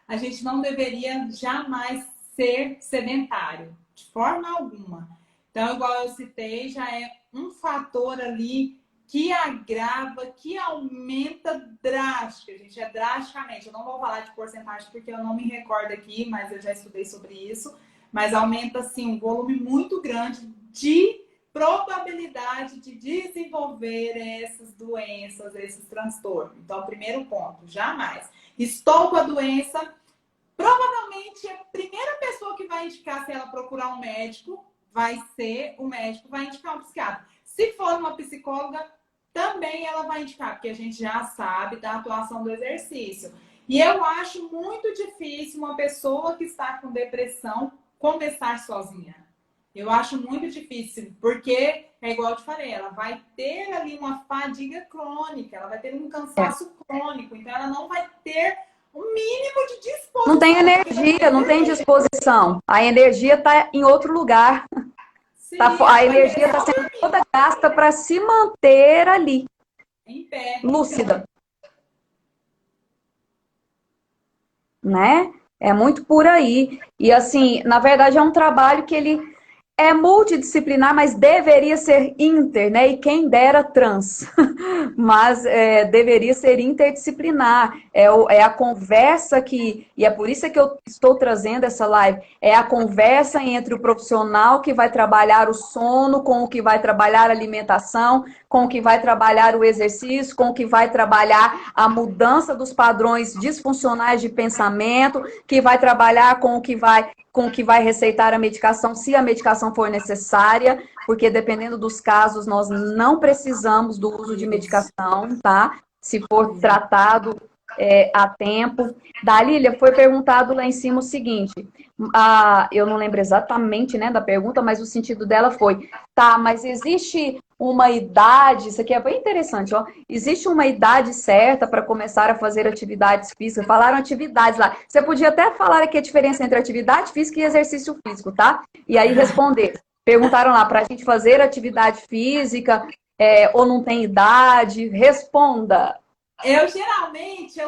a gente não deveria jamais ser sedentário, de forma alguma. Então, igual eu citei, já é um fator ali que agrava, que aumenta drasticamente, drasticamente. Eu não vou falar de porcentagem porque eu não me recordo aqui, mas eu já estudei sobre isso. Mas aumenta, assim, um volume muito grande de probabilidade de desenvolver essas doenças, esses transtornos. Então, primeiro ponto, jamais. Estou com a doença, provavelmente a primeira pessoa que vai indicar se ela procurar um médico vai ser o médico, vai indicar um psiquiatra. Se for uma psicóloga, também ela vai indicar, porque a gente já sabe da atuação do exercício. E eu acho muito difícil uma pessoa que está com depressão começar sozinha. Eu acho muito difícil, porque é igual eu te falei, ela vai ter ali uma fadiga crônica, ela vai ter um cansaço crônico, então ela não vai ter um mínimo de disposição. Não tem energia, não tem disposição. A energia está em outro lugar. Sim, a energia está sendo toda gasta para se manter ali, em pé, lúcida. Né? É muito por aí. E assim, na verdade é um trabalho que ele é multidisciplinar, mas deveria ser inter, né? E quem dera trans. Mas deveria ser interdisciplinar. É a conversa que... E é por isso que eu estou trazendo essa live. É a conversa entre o profissional que vai trabalhar o sono, com o que vai trabalhar a alimentação, com o que vai trabalhar o exercício, com o que vai trabalhar a mudança dos padrões disfuncionais de pensamento, que vai trabalhar com o que vai receitar a medicação, se a medicação for necessária, porque dependendo dos casos, nós não precisamos do uso de medicação, tá? Se for tratado a tempo. Dalília, foi perguntado lá em cima o seguinte, eu não lembro exatamente, né, da pergunta, mas o sentido dela foi, tá, mas existe uma idade, isso aqui é bem interessante, ó, existe uma idade certa para começar a fazer atividades físicas? Falaram atividades lá. Você podia até falar aqui a diferença entre atividade física e exercício físico, tá? E aí responder. Perguntaram lá, para a gente fazer atividade física, ou não tem idade? Responda. Eu geralmente,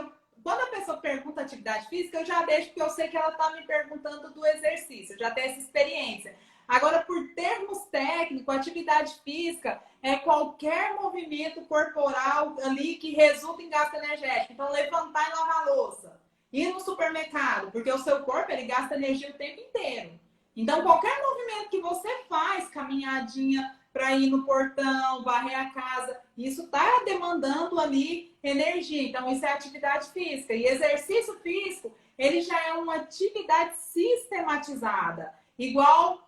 quando a pessoa pergunta atividade física, eu já deixo, porque eu sei que ela está me perguntando do exercício, eu já tenho essa experiência. Agora, por termos técnicos, atividade física é qualquer movimento corporal ali que resulta em gasto energético. Então, levantar e lavar a louça. Ir no supermercado, porque o seu corpo ele gasta energia o tempo inteiro. Então, qualquer movimento que você faz, caminhadinha para ir no portão, varrer a casa, isso está demandando ali energia. Então, isso é atividade física. E exercício físico, ele já é uma atividade sistematizada. Igual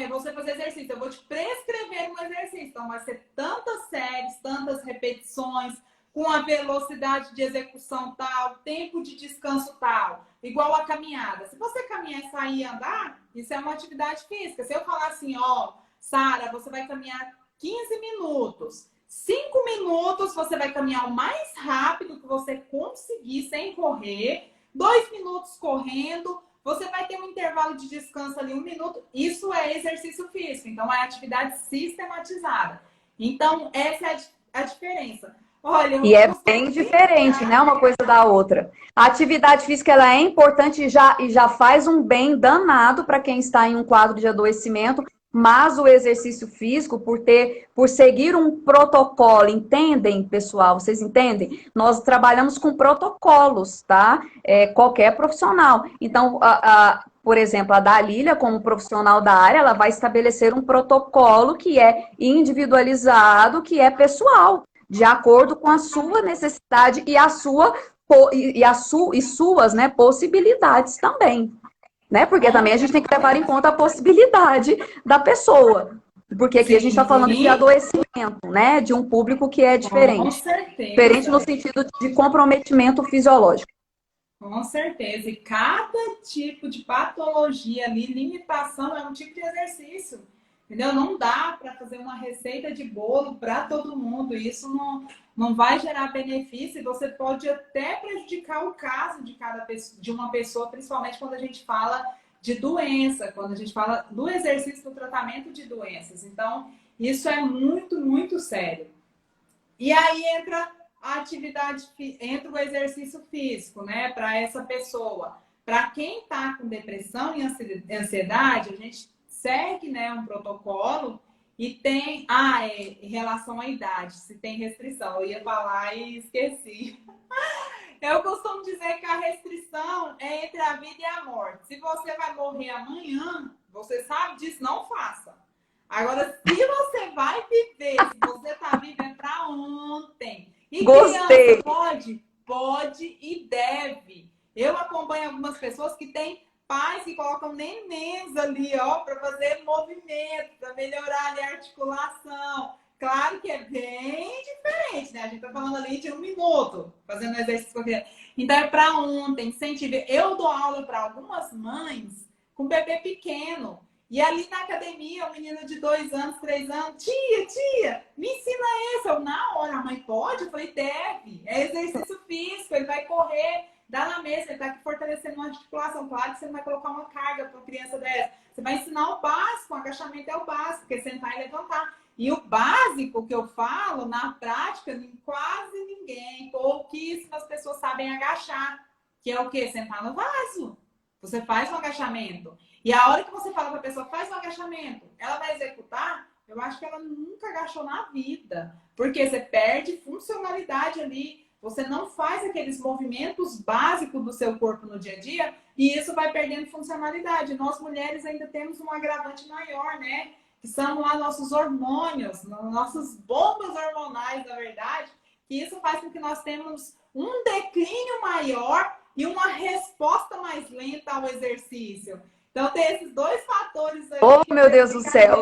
você fazer exercício. Eu vou te prescrever um exercício. Então, vai ser tantas séries, tantas repetições, com a velocidade de execução tal, tempo de descanso tal, igual a caminhada. Se você caminhar e sair e andar, isso é uma atividade física. Se eu falar assim, ó, Sara, você vai caminhar 15 minutos. 5 minutos você vai caminhar o mais rápido que você conseguir sem correr. 2 minutos correndo. Você vai ter um intervalo de descanso ali, 1 minuto. Isso é exercício físico. Então, é atividade sistematizada. Então, essa é a diferença. Olha, E é bem diferente, né? Uma coisa da outra. A atividade física ela é importante e já faz um bem danado para quem está em um quadro de adoecimento, mas o exercício físico, por seguir um protocolo, entendem, pessoal? Vocês entendem? Nós trabalhamos com protocolos, tá? Qualquer profissional. Então, por exemplo, a Dalília, como profissional da área, ela vai estabelecer um protocolo que é individualizado, que é pessoal, de acordo com a sua necessidade e suas, né, possibilidades também, né? Porque também a gente tem que levar em conta a possibilidade da pessoa. Porque aqui a gente está falando de adoecimento, né? De um público que é diferente. Com certeza. Diferente no sentido de comprometimento fisiológico. Com certeza. E cada tipo de patologia ali, limitação, é um tipo de exercício. Entendeu? Não dá para fazer uma receita de bolo para todo mundo. Isso não vai gerar benefício. E você pode até prejudicar o caso de de uma pessoa, principalmente quando a gente fala de doença, quando a gente fala do exercício do tratamento de doenças. Então, isso é muito, muito sério. E aí entra a atividade, entra o exercício físico, né, para essa pessoa. Para quem está com depressão e ansiedade, a gente segue, né, um protocolo e tem... em relação à idade, se tem restrição. Eu ia falar e esqueci. Eu costumo dizer que a restrição é entre a vida e a morte. Se você vai morrer amanhã, você sabe disso, não faça. Agora, se você vai viver, se você está vivendo para ontem. E Gostei. Criança pode e deve. Eu acompanho algumas pessoas que têm pais que colocam nenéns ali, ó, para fazer movimento, para melhorar ali a articulação. Claro que é bem diferente, né? A gente tá falando ali de 1 minuto, fazendo exercício com a criança. Então é para ontem, incentivar. Eu dou aula para algumas mães com bebê pequeno. E ali na academia, um menino de 2 anos, 3 anos, tia, me ensina isso. Eu, na hora, a mãe pode? Eu falei, deve. É exercício físico, ele vai correr, dá na mesa, ele tá aqui fortalecendo uma articulação. Claro que você não vai colocar uma carga para uma criança dessa. Você vai ensinar o básico, o agachamento é o básico, porque sentar e levantar. E o básico que eu falo, na prática, quase ninguém, pouquíssimas pessoas sabem agachar. Que é o quê? Sentar no vaso. Você faz um agachamento. E a hora que você fala para a pessoa, faz um agachamento, ela vai executar, eu acho que ela nunca agachou na vida. Porque você perde funcionalidade ali. Você não faz aqueles movimentos básicos do seu corpo no dia a dia e isso vai perdendo funcionalidade. Nós mulheres ainda temos um agravante maior, né? Que são lá nossos hormônios, nossas bombas hormonais, na verdade, que isso faz com que nós tenhamos um declínio maior e uma resposta mais lenta ao exercício. Então, tem esses 2 fatores aí. Oh, meu Deus do céu.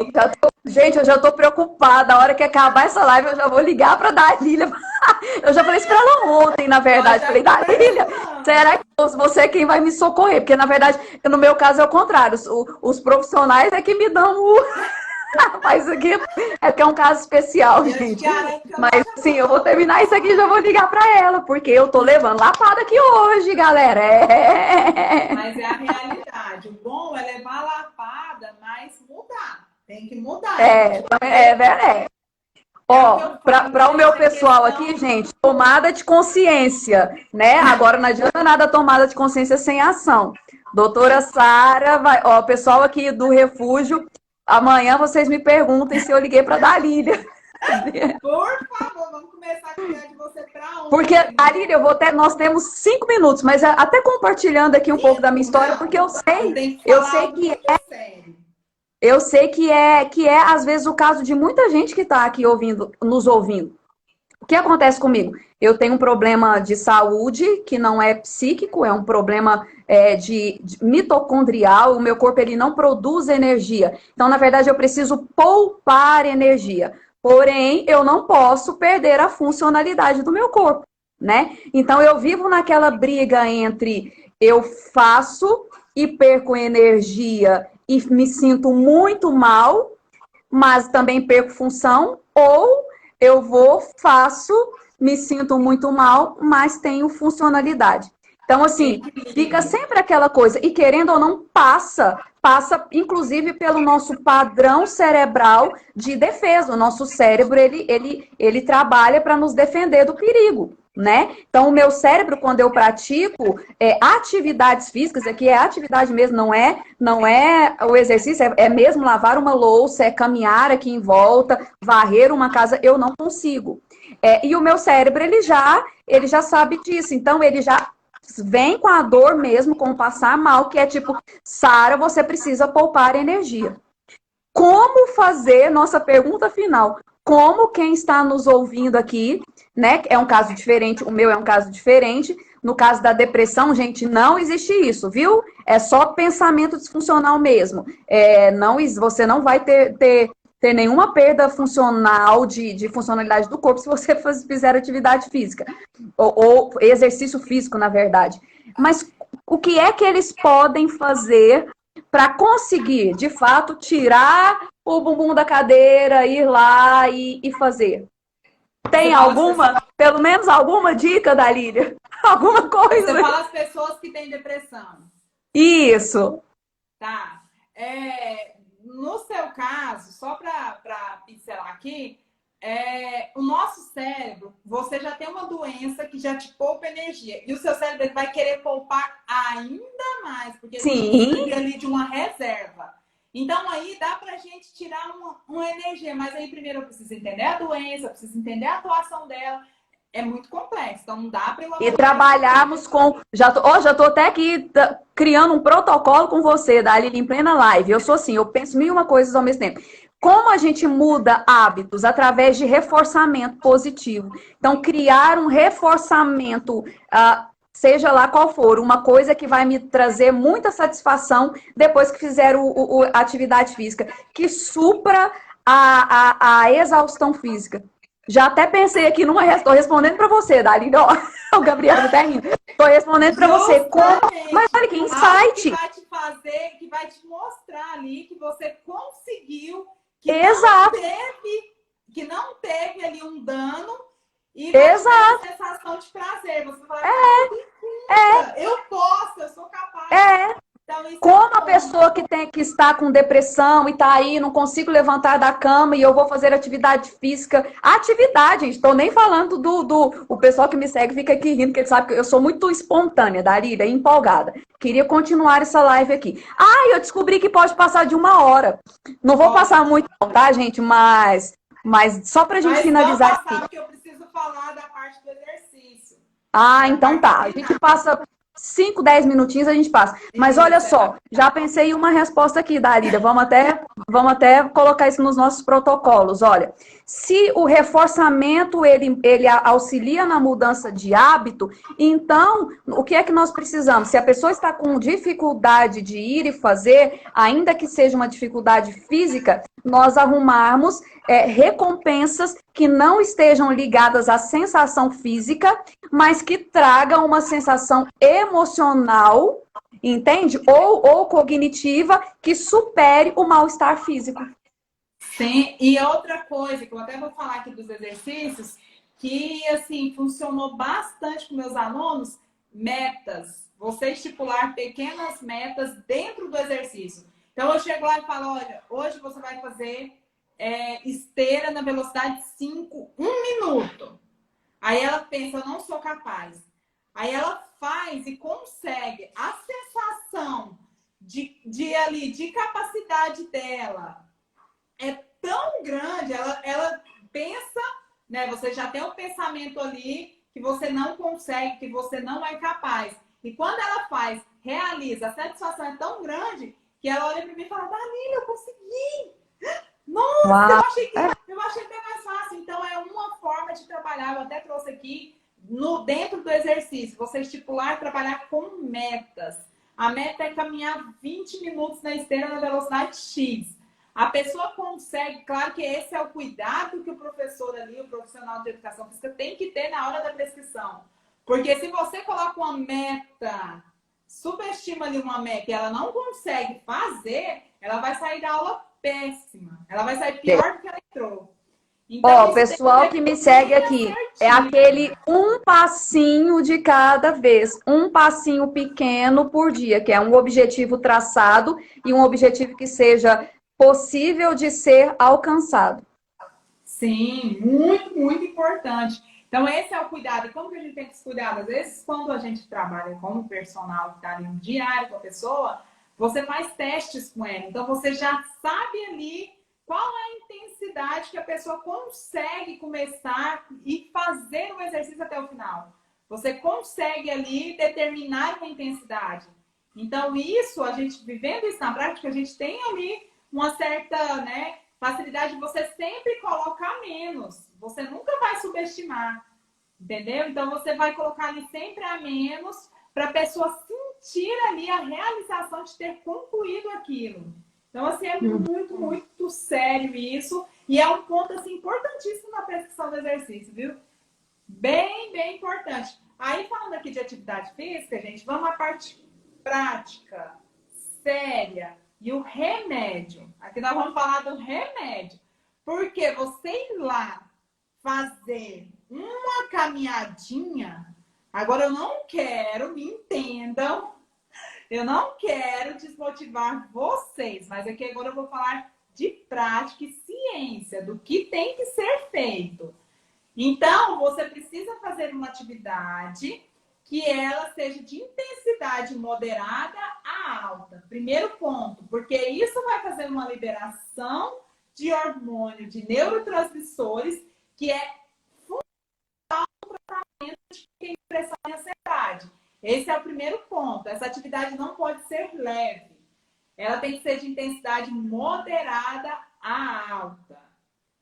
Gente, eu já tô preocupada. A hora que acabar essa live, eu já vou ligar pra Dalília. Eu já falei isso pra ela ontem, na verdade. Falei, Dalília, será que você é quem vai me socorrer? Porque, na verdade, no meu caso é o contrário. Os profissionais é que me dão o... Mas aqui é que é um caso especial, gente. Mas sim, eu vou terminar isso aqui e já vou ligar pra ela, porque eu tô levando lapada aqui hoje, galera. Mas é a realidade. O bom é levar a lapada, mas mudar. Tem que mudar. É verdade. É o que Ó, eu falo, para o meu gente, a pessoal questão. aqui, gente, tomada de consciência, né? Agora não adianta nada tomada de consciência sem ação. Doutora Sara, vai, ó, pessoal aqui do refúgio, amanhã vocês me perguntem se eu liguei para Dalília. Por favor, vamos começar a cuidar de você para Porque, ontem, Dalília, né? nós temos 5 minutos, mas até compartilhando aqui um pouco da minha história, Não, porque você tem que eu falar sei algo que muito sério. eu sei que é às vezes o caso de muita gente que está aqui ouvindo, nos ouvindo. O que acontece comigo? Eu tenho um problema de saúde que não é psíquico, é um problema de mitocondrial. O meu corpo ele não produz energia. Então, na verdade, eu preciso poupar energia. Porém, eu não posso perder a funcionalidade do meu corpo, né? Então, eu vivo naquela briga entre eu faço e perco energia e me sinto muito mal, mas também perco função, ou eu vou, faço, me sinto muito mal, mas tenho funcionalidade. Então, assim, fica Equilíbrio. sempre aquela coisa, e querendo ou não, passa inclusive pelo nosso padrão cerebral de defesa. O nosso cérebro, ele trabalha para nos defender do perigo, né? Então, o meu cérebro, quando eu pratico atividades físicas, aqui é atividade mesmo, não é o exercício, é mesmo lavar uma louça, é caminhar aqui em volta, varrer uma casa, eu não consigo. E o meu cérebro, ele já sabe disso, então ele já vem com a dor mesmo, com o passar mal, que é tipo, Sara, você precisa poupar energia. Como fazer, nossa pergunta final, como quem está nos ouvindo aqui, né, é um caso diferente, o meu é um caso diferente, no caso da depressão, gente, não existe isso, viu? É só pensamento disfuncional mesmo. Você não vai ter nenhuma perda funcional de funcionalidade do corpo se você fizer atividade física, ou exercício físico, na verdade. Mas o que é que eles podem fazer para conseguir, de fato, tirar o bumbum da cadeira, ir lá e fazer? Você Tem fala as alguma, pessoas, pelo menos alguma dica, Dalília? Alguma você coisa? fala as pessoas que têm depressão. Isso. Tá. No seu caso, só para pincelar aqui, o nosso cérebro, você já tem uma doença que já te poupa energia. E o seu cérebro ele vai querer poupar ainda mais, porque a gente Sim, precisa ali de uma reserva. Então, aí dá para a gente tirar uma energia. Mas aí, primeiro, eu preciso entender a doença, eu preciso entender a atuação dela. É muito complexo, então não dá para eu e avaliar isso aqui. trabalharmos com. Já tô até aqui criando um protocolo com você, Dalila, em plena live. Eu sou assim, eu penso mil e uma coisas ao mesmo tempo. Como a gente muda hábitos através de reforçamento positivo? Então, criar um reforçamento, seja lá qual for, uma coisa que vai me trazer muita satisfação depois que fizer a atividade física, que supra a exaustão física. Já até pensei aqui numa. Estou respondendo para você, Dali. O Gabriel tá rindo. Estou respondendo para você. Como? Mas Justamente olha que algo que insight! vai te fazer, que vai te mostrar ali que você conseguiu, Exato, que não teve ali um dano e vai te dar essa exato. sensação de prazer. Você vai falar, cara, que conta, eu posso, eu sou capaz. É. Então, isso é um Como a ponto. pessoa que está com depressão e está aí, não consigo levantar da cama e eu vou fazer atividade física. Atividade, gente, estou nem falando O pessoal que me segue fica aqui rindo, porque ele sabe que eu sou muito espontânea, Darília, empolgada. Queria continuar essa live aqui. Eu descobri que pode passar de 1 hora. Não vou passar Pode. muito, não, tá, gente? Mas só para a gente Mas vamos finalizar aqui. passar, porque eu preciso falar da parte do exercício. É a Então parte tá. A gente final. passa 5, 10 minutinhos, a gente passa. Mas olha Isso, é só, já pensei em uma resposta aqui, Dalila. Vamos até colocar isso nos nossos protocolos. Olha, se o reforçamento ele auxilia na mudança de hábito, então o que é que nós precisamos? Se a pessoa está com dificuldade de ir e fazer, ainda que seja uma dificuldade física, nós arrumarmos recompensas que não estejam ligadas à sensação física, mas que tragam uma sensação emocional, entende? Ou cognitiva, que supere o mal-estar físico. Sim, e outra coisa que eu até vou falar aqui dos exercícios, que assim funcionou bastante com meus alunos, metas. Você estipular pequenas metas dentro do exercício. Então eu chego lá e falo, olha, hoje você vai fazer esteira na velocidade 5, 1 minuto. Aí ela pensa, eu não sou capaz. Aí ela faz e consegue. A sensação de capacidade dela é tão grande, ela pensa, né? Você já tem um pensamento ali que você não consegue, que você não é capaz. E quando ela faz, realiza, a satisfação é tão grande que ela olha para mim e fala, Danilo, eu consegui! Nossa, Uau! eu achei até mais fácil. Então, é uma forma de trabalhar. Eu até trouxe aqui dentro do exercício. Você estipular e trabalhar com metas. A meta é caminhar 20 minutos na esteira na velocidade X. A pessoa consegue, claro que esse é o cuidado que o professor ali, o profissional de educação física, tem que ter na hora da prescrição. Porque se você coloca uma meta, subestima ali uma meta e ela não consegue fazer, ela vai sair da aula péssima. Ela vai sair pior do que ela entrou. Então, Ó, isso tem pessoal que me segue aqui, é aquele um passinho de cada vez, um passinho pequeno por dia, que é um objetivo traçado e um objetivo que seja possível de ser alcançado. Sim, muito, muito importante. Então, esse é o cuidado. E como que a gente tem que se cuidar? Às vezes, quando a gente trabalha como personal que está ali no diário com a pessoa, você faz testes com ela. Então, você já sabe ali qual é a intensidade que a pessoa consegue começar e fazer o exercício até o final. Você consegue ali determinar uma intensidade. Então, isso, a gente vivendo isso na prática, a gente tem ali uma certa, né, facilidade de você sempre colocar menos. Você nunca vai subestimar, entendeu? Então, você vai colocar ali sempre a menos para a pessoa sentir ali a realização de ter concluído aquilo. Então, assim, é muito, muito sério isso. E é um ponto, assim, importantíssimo na prescrição do exercício, viu? Bem, bem importante. Aí, falando aqui de atividade física, gente, vamos à parte prática, séria. E o remédio. Aqui nós vamos falar do remédio. Porque você ir lá fazer uma caminhadinha, agora eu não quero, me entendam, eu não quero desmotivar vocês, mas aqui agora eu vou falar de prática e ciência, do que tem que ser feito. Então, você precisa fazer uma atividade que ela seja de intensidade moderada a alta. Primeiro ponto, porque isso vai fazer uma liberação de hormônio, de neurotransmissores, que é de pressão e ansiedade. Esse é o primeiro ponto. Essa atividade não pode ser leve. Ela tem que ser de intensidade moderada a alta.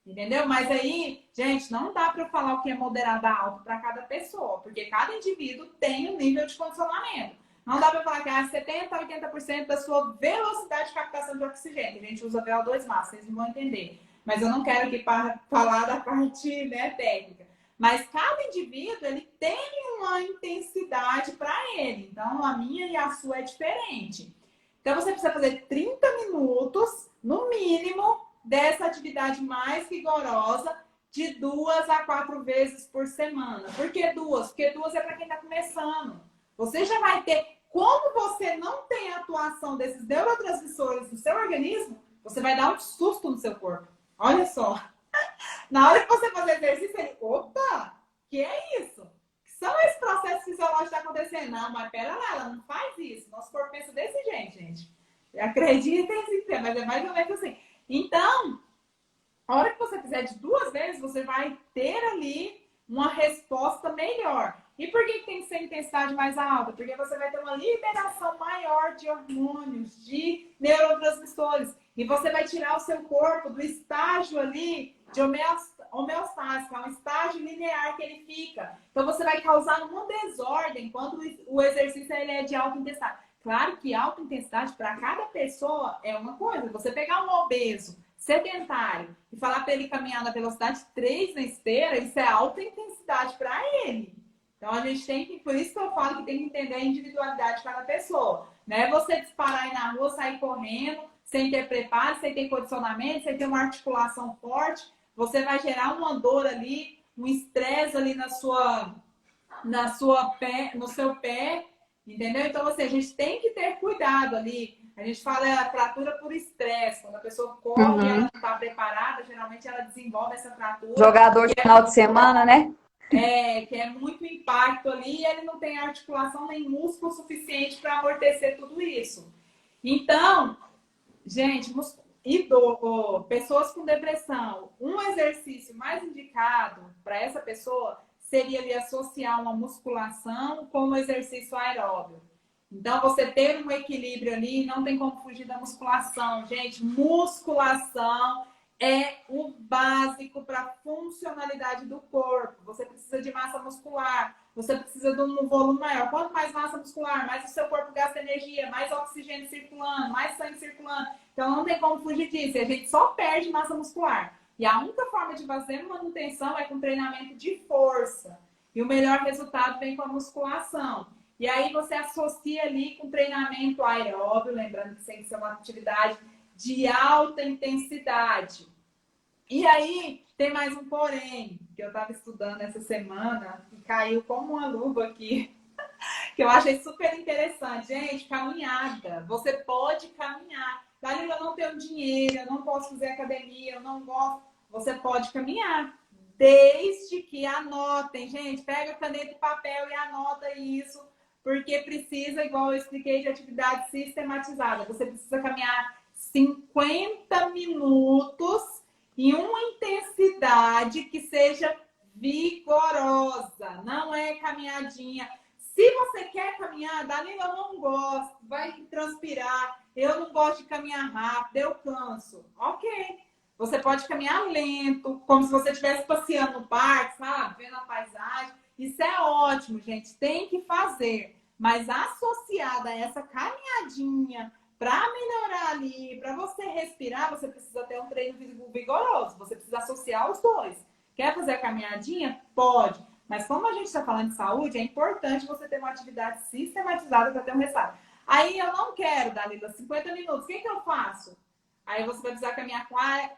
Entendeu? Mas aí, gente, não dá para eu falar o que é moderada a alta para cada pessoa, porque cada indivíduo tem um nível de condicionamento. Não dá para falar que 70% a 80% da sua velocidade de captação de oxigênio. A gente usa VO2 max, vocês não vão entender. Mas eu não quero aqui falar da parte, né, técnica. Mas cada indivíduo, ele tem uma intensidade para ele. Então, a minha e a sua é diferente. Então, você precisa fazer 30 minutos, no mínimo, dessa atividade mais rigorosa, de 2 a 4 vezes por semana. Por que 2? Porque 2 é para quem está começando. Você já vai ter, como você não tem a atuação desses neurotransmissores no seu organismo, você vai dar um susto no seu corpo. Olha só. Na hora que você fazer exercício, ele, opa, que é isso? Que são esses processos fisiológicos que estão acontecendo? Não, mas pera lá, ela não faz isso. Nosso corpo pensa desse jeito, gente. Acreditem se quiser, mas é mais ou menos assim. Então, a hora que você fizer de 2 vezes, você vai ter ali uma resposta melhor. E por que tem que ser intensidade mais alta? Porque você vai ter uma liberação maior de hormônios, de neurotransmissores. E você vai tirar o seu corpo do estágio ali de homeostase, que é um estágio linear que ele fica. Então, você vai causar uma desordem quando o exercício ele é de alta intensidade. Claro que alta intensidade para cada pessoa é uma coisa. Você pegar um obeso, sedentário, e falar para ele caminhar na velocidade 3 na esteira, isso é alta intensidade para ele. Então, a gente tem que, por isso que eu falo que tem que entender a individualidade de cada pessoa. Não é você disparar aí na rua, sair correndo, sem ter preparo, sem ter condicionamento, sem ter uma articulação forte. Você vai gerar uma dor ali, um estresse ali no seu pé, Entendeu? Então, assim, a gente tem que ter cuidado ali. A gente fala fratura por estresse. Quando a pessoa corre e ela Uhum. não está preparada, geralmente ela desenvolve essa fratura, Jogador de final de semana, né? que é muito impacto ali e ele não tem articulação nem músculo suficiente para amortecer tudo isso. Então, gente, pessoas com depressão, um exercício mais indicado para essa pessoa seria ali associar uma musculação com um exercício aeróbio. Então, você ter um equilíbrio ali, não tem como fugir da musculação. Gente, musculação é o básico para a funcionalidade do corpo. Você precisa de massa muscular, você precisa de um volume maior. Quanto mais massa muscular, mais o seu corpo gasta energia, mais oxigênio circulando, mais sangue circulando. Então, não tem como fugir disso. A gente só perde massa muscular. E a única forma de fazer manutenção é com treinamento de força. E o melhor resultado vem com a musculação. E aí você associa ali com treinamento aeróbio, lembrando que tem que ser uma atividade de alta intensidade. E aí tem mais um porém, que eu estava estudando essa semana e caiu como uma luva aqui, que eu achei super interessante. Gente, caminhada. Você pode caminhar. Dalila, eu não tenho dinheiro, eu não posso fazer academia, eu não gosto. Você pode caminhar. Desde que anotem, gente, pega caneta e papel e anota isso, porque precisa, igual eu expliquei, de atividade sistematizada. Você precisa caminhar 50 minutos em uma intensidade que seja vigorosa. Não é caminhadinha. Se você quer caminhar, Danilo, eu não gosto, vai transpirar, eu não gosto de caminhar rápido, eu canso. Ok. Você pode caminhar lento, como se você estivesse passeando no parque, sabe? Vendo a paisagem. Isso é ótimo, gente. Tem que fazer. Mas associada a essa caminhadinha, para melhorar ali, para você respirar, você precisa ter um treino físico vigoroso. Você precisa associar os dois. Quer fazer a caminhadinha? Pode. Mas como a gente está falando de saúde, é importante você ter uma atividade sistematizada para ter um resultado. Aí eu não quero, Dalila, 50 minutos. O que eu faço? Aí você vai precisar caminhar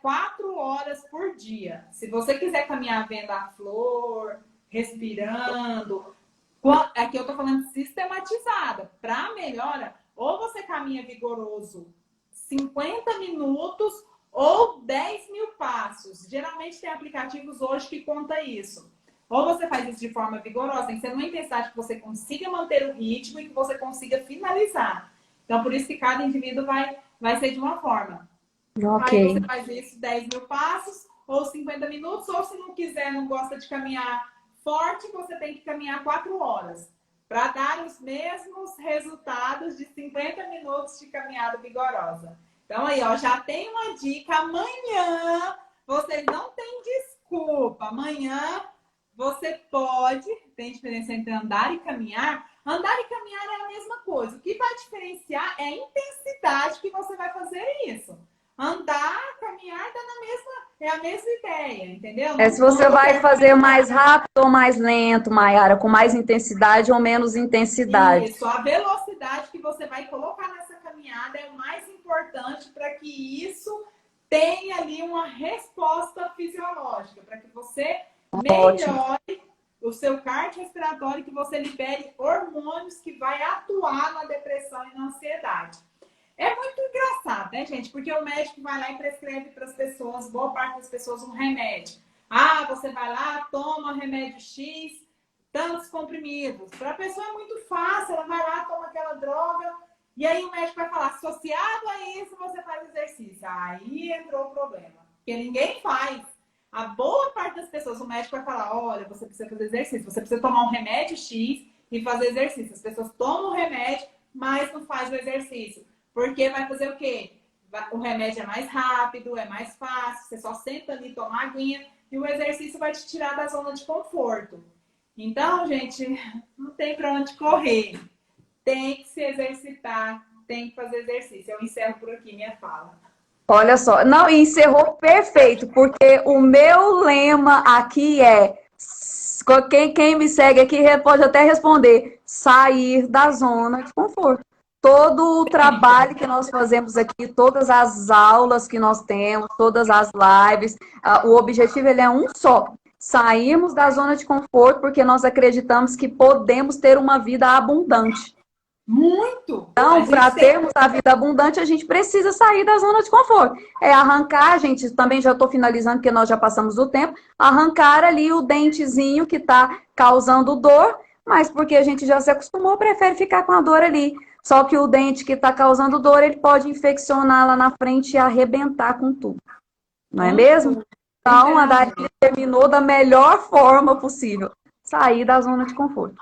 4 horas por dia. Se você quiser caminhar vendo a flor, respirando, aqui eu estou falando sistematizada. Para melhora, ou você caminha vigoroso 50 minutos ou 10 mil passos. Geralmente tem aplicativos hoje que conta isso. Ou você faz isso de forma vigorosa, tem que ser numa intensidade que você consiga manter o ritmo e que você consiga finalizar. Então, por isso que cada indivíduo vai ser de uma forma. Ok. Aí você faz isso 10 mil passos ou 50 minutos, ou se não quiser, não gosta de caminhar forte, você tem que caminhar 4 horas para dar os mesmos resultados de 50 minutos de caminhada vigorosa. Então aí, ó, já tem uma dica. Amanhã vocês não têm desculpa. Amanhã você pode, tem diferença entre andar e caminhar. Andar e caminhar é a mesma coisa. O que vai diferenciar é a intensidade que você vai fazer isso. Andar, caminhar é a mesma ideia, entendeu? Se você vai fazer mais rápido ou mais lento, Mayara, com mais intensidade ou menos intensidade. Isso, a velocidade que você vai colocar nessa caminhada é o mais importante para que isso tenha ali uma resposta fisiológica, para que você melhore o seu cardiorrespiratório, que você libere hormônios que vai atuar na depressão e na ansiedade. É muito engraçado, né, gente? Porque o médico vai lá e prescreve para as pessoas, boa parte das pessoas, um remédio. Ah, você vai lá, toma remédio X, tantos comprimidos. Para a pessoa é muito fácil, ela vai lá, toma aquela droga, e aí o médico vai falar, associado a isso, você faz exercício. Aí entrou o problema, porque ninguém faz. A boa parte das pessoas, o médico vai falar, olha, você precisa fazer exercício, você precisa tomar um remédio X e fazer exercício. As pessoas tomam o remédio, mas não fazem o exercício. Porque vai fazer o quê? O remédio é mais rápido, é mais fácil, você só senta ali, toma aguinha, e o exercício vai te tirar da zona de conforto. Então, gente, não tem para onde correr. Tem que se exercitar, tem que fazer exercício. Eu encerro por aqui minha fala. Olha só, não, e encerrou perfeito, porque o meu lema aqui é, quem me segue aqui pode até responder, sair da zona de conforto. Todo o trabalho que nós fazemos aqui, todas as aulas que nós temos, todas as lives, o objetivo ele é um só, sairmos da zona de conforto, porque nós acreditamos que podemos ter uma vida abundante. Muito! A Então, para gente tem. termos a vida abundante, a gente precisa sair da zona de conforto. É arrancar, gente, também já estou finalizando, porque nós já passamos do tempo, arrancar ali o dentezinho que está causando dor, mas porque a gente já se acostumou, prefere ficar com a dor ali. Só que o dente que está causando dor, ele pode infeccionar lá na frente e arrebentar com tudo, não é Com mesmo? tudo, Então, a Dani literalmente. terminou da melhor forma possível, sair da zona de conforto.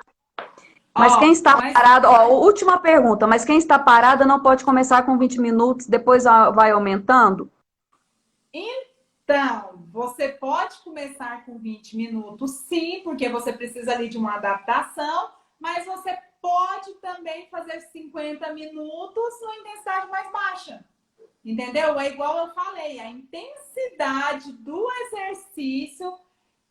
Mas quem Ó, está mas parado, ó, última pergunta, mas quem está parada não pode começar com 20 minutos, depois vai aumentando? então, você pode começar com 20 minutos, sim, porque você precisa ali de uma adaptação, mas você pode também fazer 50 minutos numa intensidade mais baixa. Entendeu? É igual eu falei, a intensidade do exercício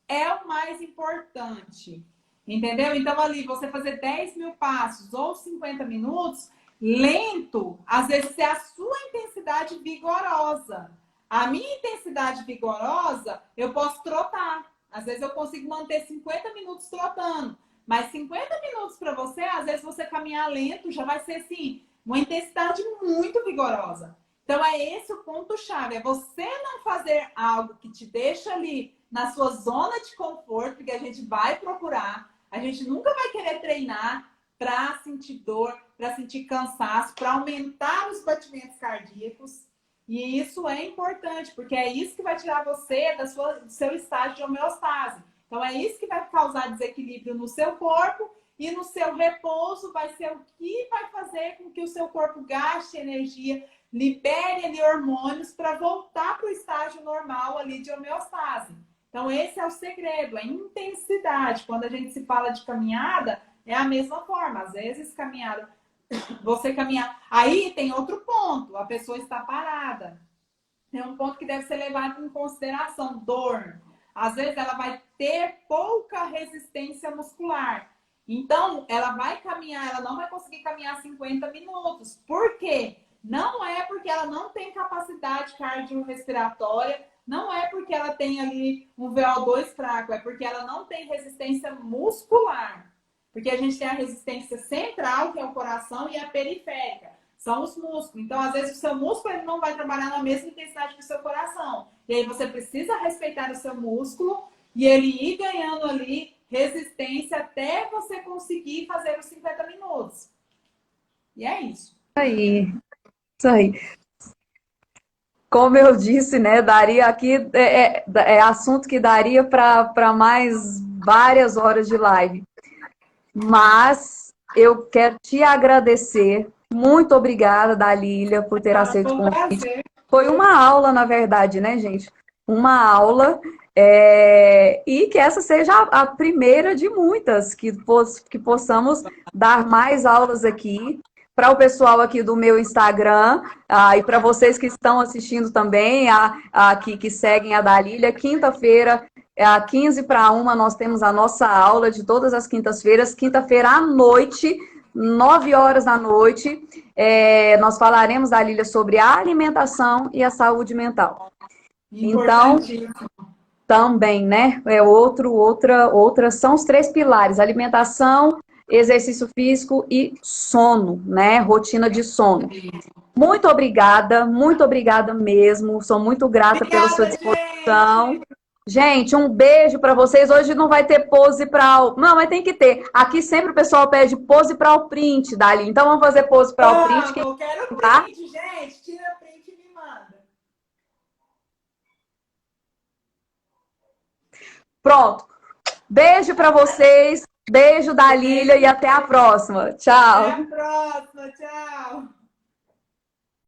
é o mais importante. Entendeu? Então, ali, você fazer 10 mil passos ou 50 minutos, lento, às vezes é a sua intensidade vigorosa. A minha intensidade vigorosa, eu posso trotar. Às vezes eu consigo manter 50 minutos trotando. Mas 50 minutos para você, às vezes você caminhar lento, já vai ser assim, uma intensidade muito vigorosa. Então é esse o ponto-chave, é você não fazer algo que te deixa ali na sua zona de conforto, porque a gente vai procurar, a gente nunca vai querer treinar para sentir dor, para sentir cansaço, para aumentar os batimentos cardíacos. E isso é importante, porque é isso que vai tirar você do seu estágio de homeostase. Então é isso que vai causar desequilíbrio no seu corpo e no seu repouso vai ser o que vai fazer com que o seu corpo gaste energia, libere ali hormônios para voltar para o estágio normal ali de homeostase. Então, esse é o segredo, a intensidade. Quando a gente se fala de caminhada, é a mesma forma. Às vezes, caminhada, você caminhar. Aí tem outro ponto, a pessoa está parada. Tem um ponto que deve ser levado em consideração, dor. Às vezes, ela vai ter pouca resistência muscular. Então, ela vai caminhar, ela não vai conseguir caminhar 50 minutos. Por quê? Não é porque ela não tem capacidade cardiorrespiratória, não é porque ela tem ali um VO2 fraco, é porque ela não tem resistência muscular. Porque a gente tem a resistência central, que é o coração, e a periférica, são os músculos. Então, às vezes, o seu músculo ele não vai trabalhar na mesma intensidade que o seu coração. E aí você precisa respeitar o seu músculo e ele ir ganhando ali resistência até você conseguir fazer os 50 minutos. E é isso. Aí, isso aí. Como eu disse, né, daria aqui, é assunto que daria para mais várias horas de live. Mas eu quero te agradecer. Muito obrigada, Dalília, por ter aceito o Foi um convite. prazer. Foi uma aula, na verdade, né, gente? Uma aula. E que essa seja a primeira de muitas, que possamos dar mais aulas aqui. Para o pessoal aqui do meu Instagram, e para vocês que estão assistindo também, aqui que seguem a Dalília, quinta-feira, às 12:45, nós temos a nossa aula de todas as quintas-feiras, quinta-feira à noite, 9 horas da noite. Nós falaremos, Dalília, sobre a alimentação e a saúde mental. Então, Importantíssimo. também, né? São os 3 pilares: alimentação, exercício físico e sono, né? Rotina de sono. Muito obrigada mesmo. Sou muito grata pela sua Obrigada, disposição. gente. Gente, um beijo para vocês. Hoje não vai ter pose para o. Não, mas tem que ter. Aqui sempre o pessoal pede pose para o print, Dali. Então vamos fazer pose para o print, Vamos, quero tá? print, gente. Tira print e me manda. Pronto. Beijo para vocês. Beijo da Lília e Beijo. até a próxima. Até Tchau. a próxima. Tchau.